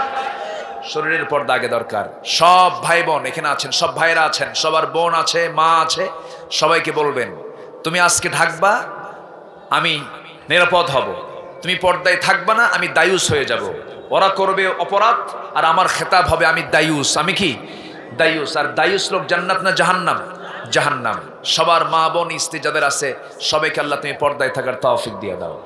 শরীরের পর্দা আগে দরকার। সব ভাই বোন এখানে আছেন, সব ভাইরা আছেন, সবার বোন আছে, মা আছে, সবাইকে বলবেন তুমি আজকে ঢাকবা, আমি নিরাপদ হব। তুমি পর্দায় থাকবা না, আমি দায়ুস হয়ে যাব। ওরা করবে অপরাধ আর আমার খেতাব হবে আমি দায়ুস। আমি কি? দায়ুস। আর দায়ুস লোক জান্নাত না জাহান্নাম? জাহান্নাম। সবার মা বোন স্ত্রী যাদের আছে সবাইকে আল্লাহ তুমি পর্দায় থাকার তৌফিক দিয়ে দাও।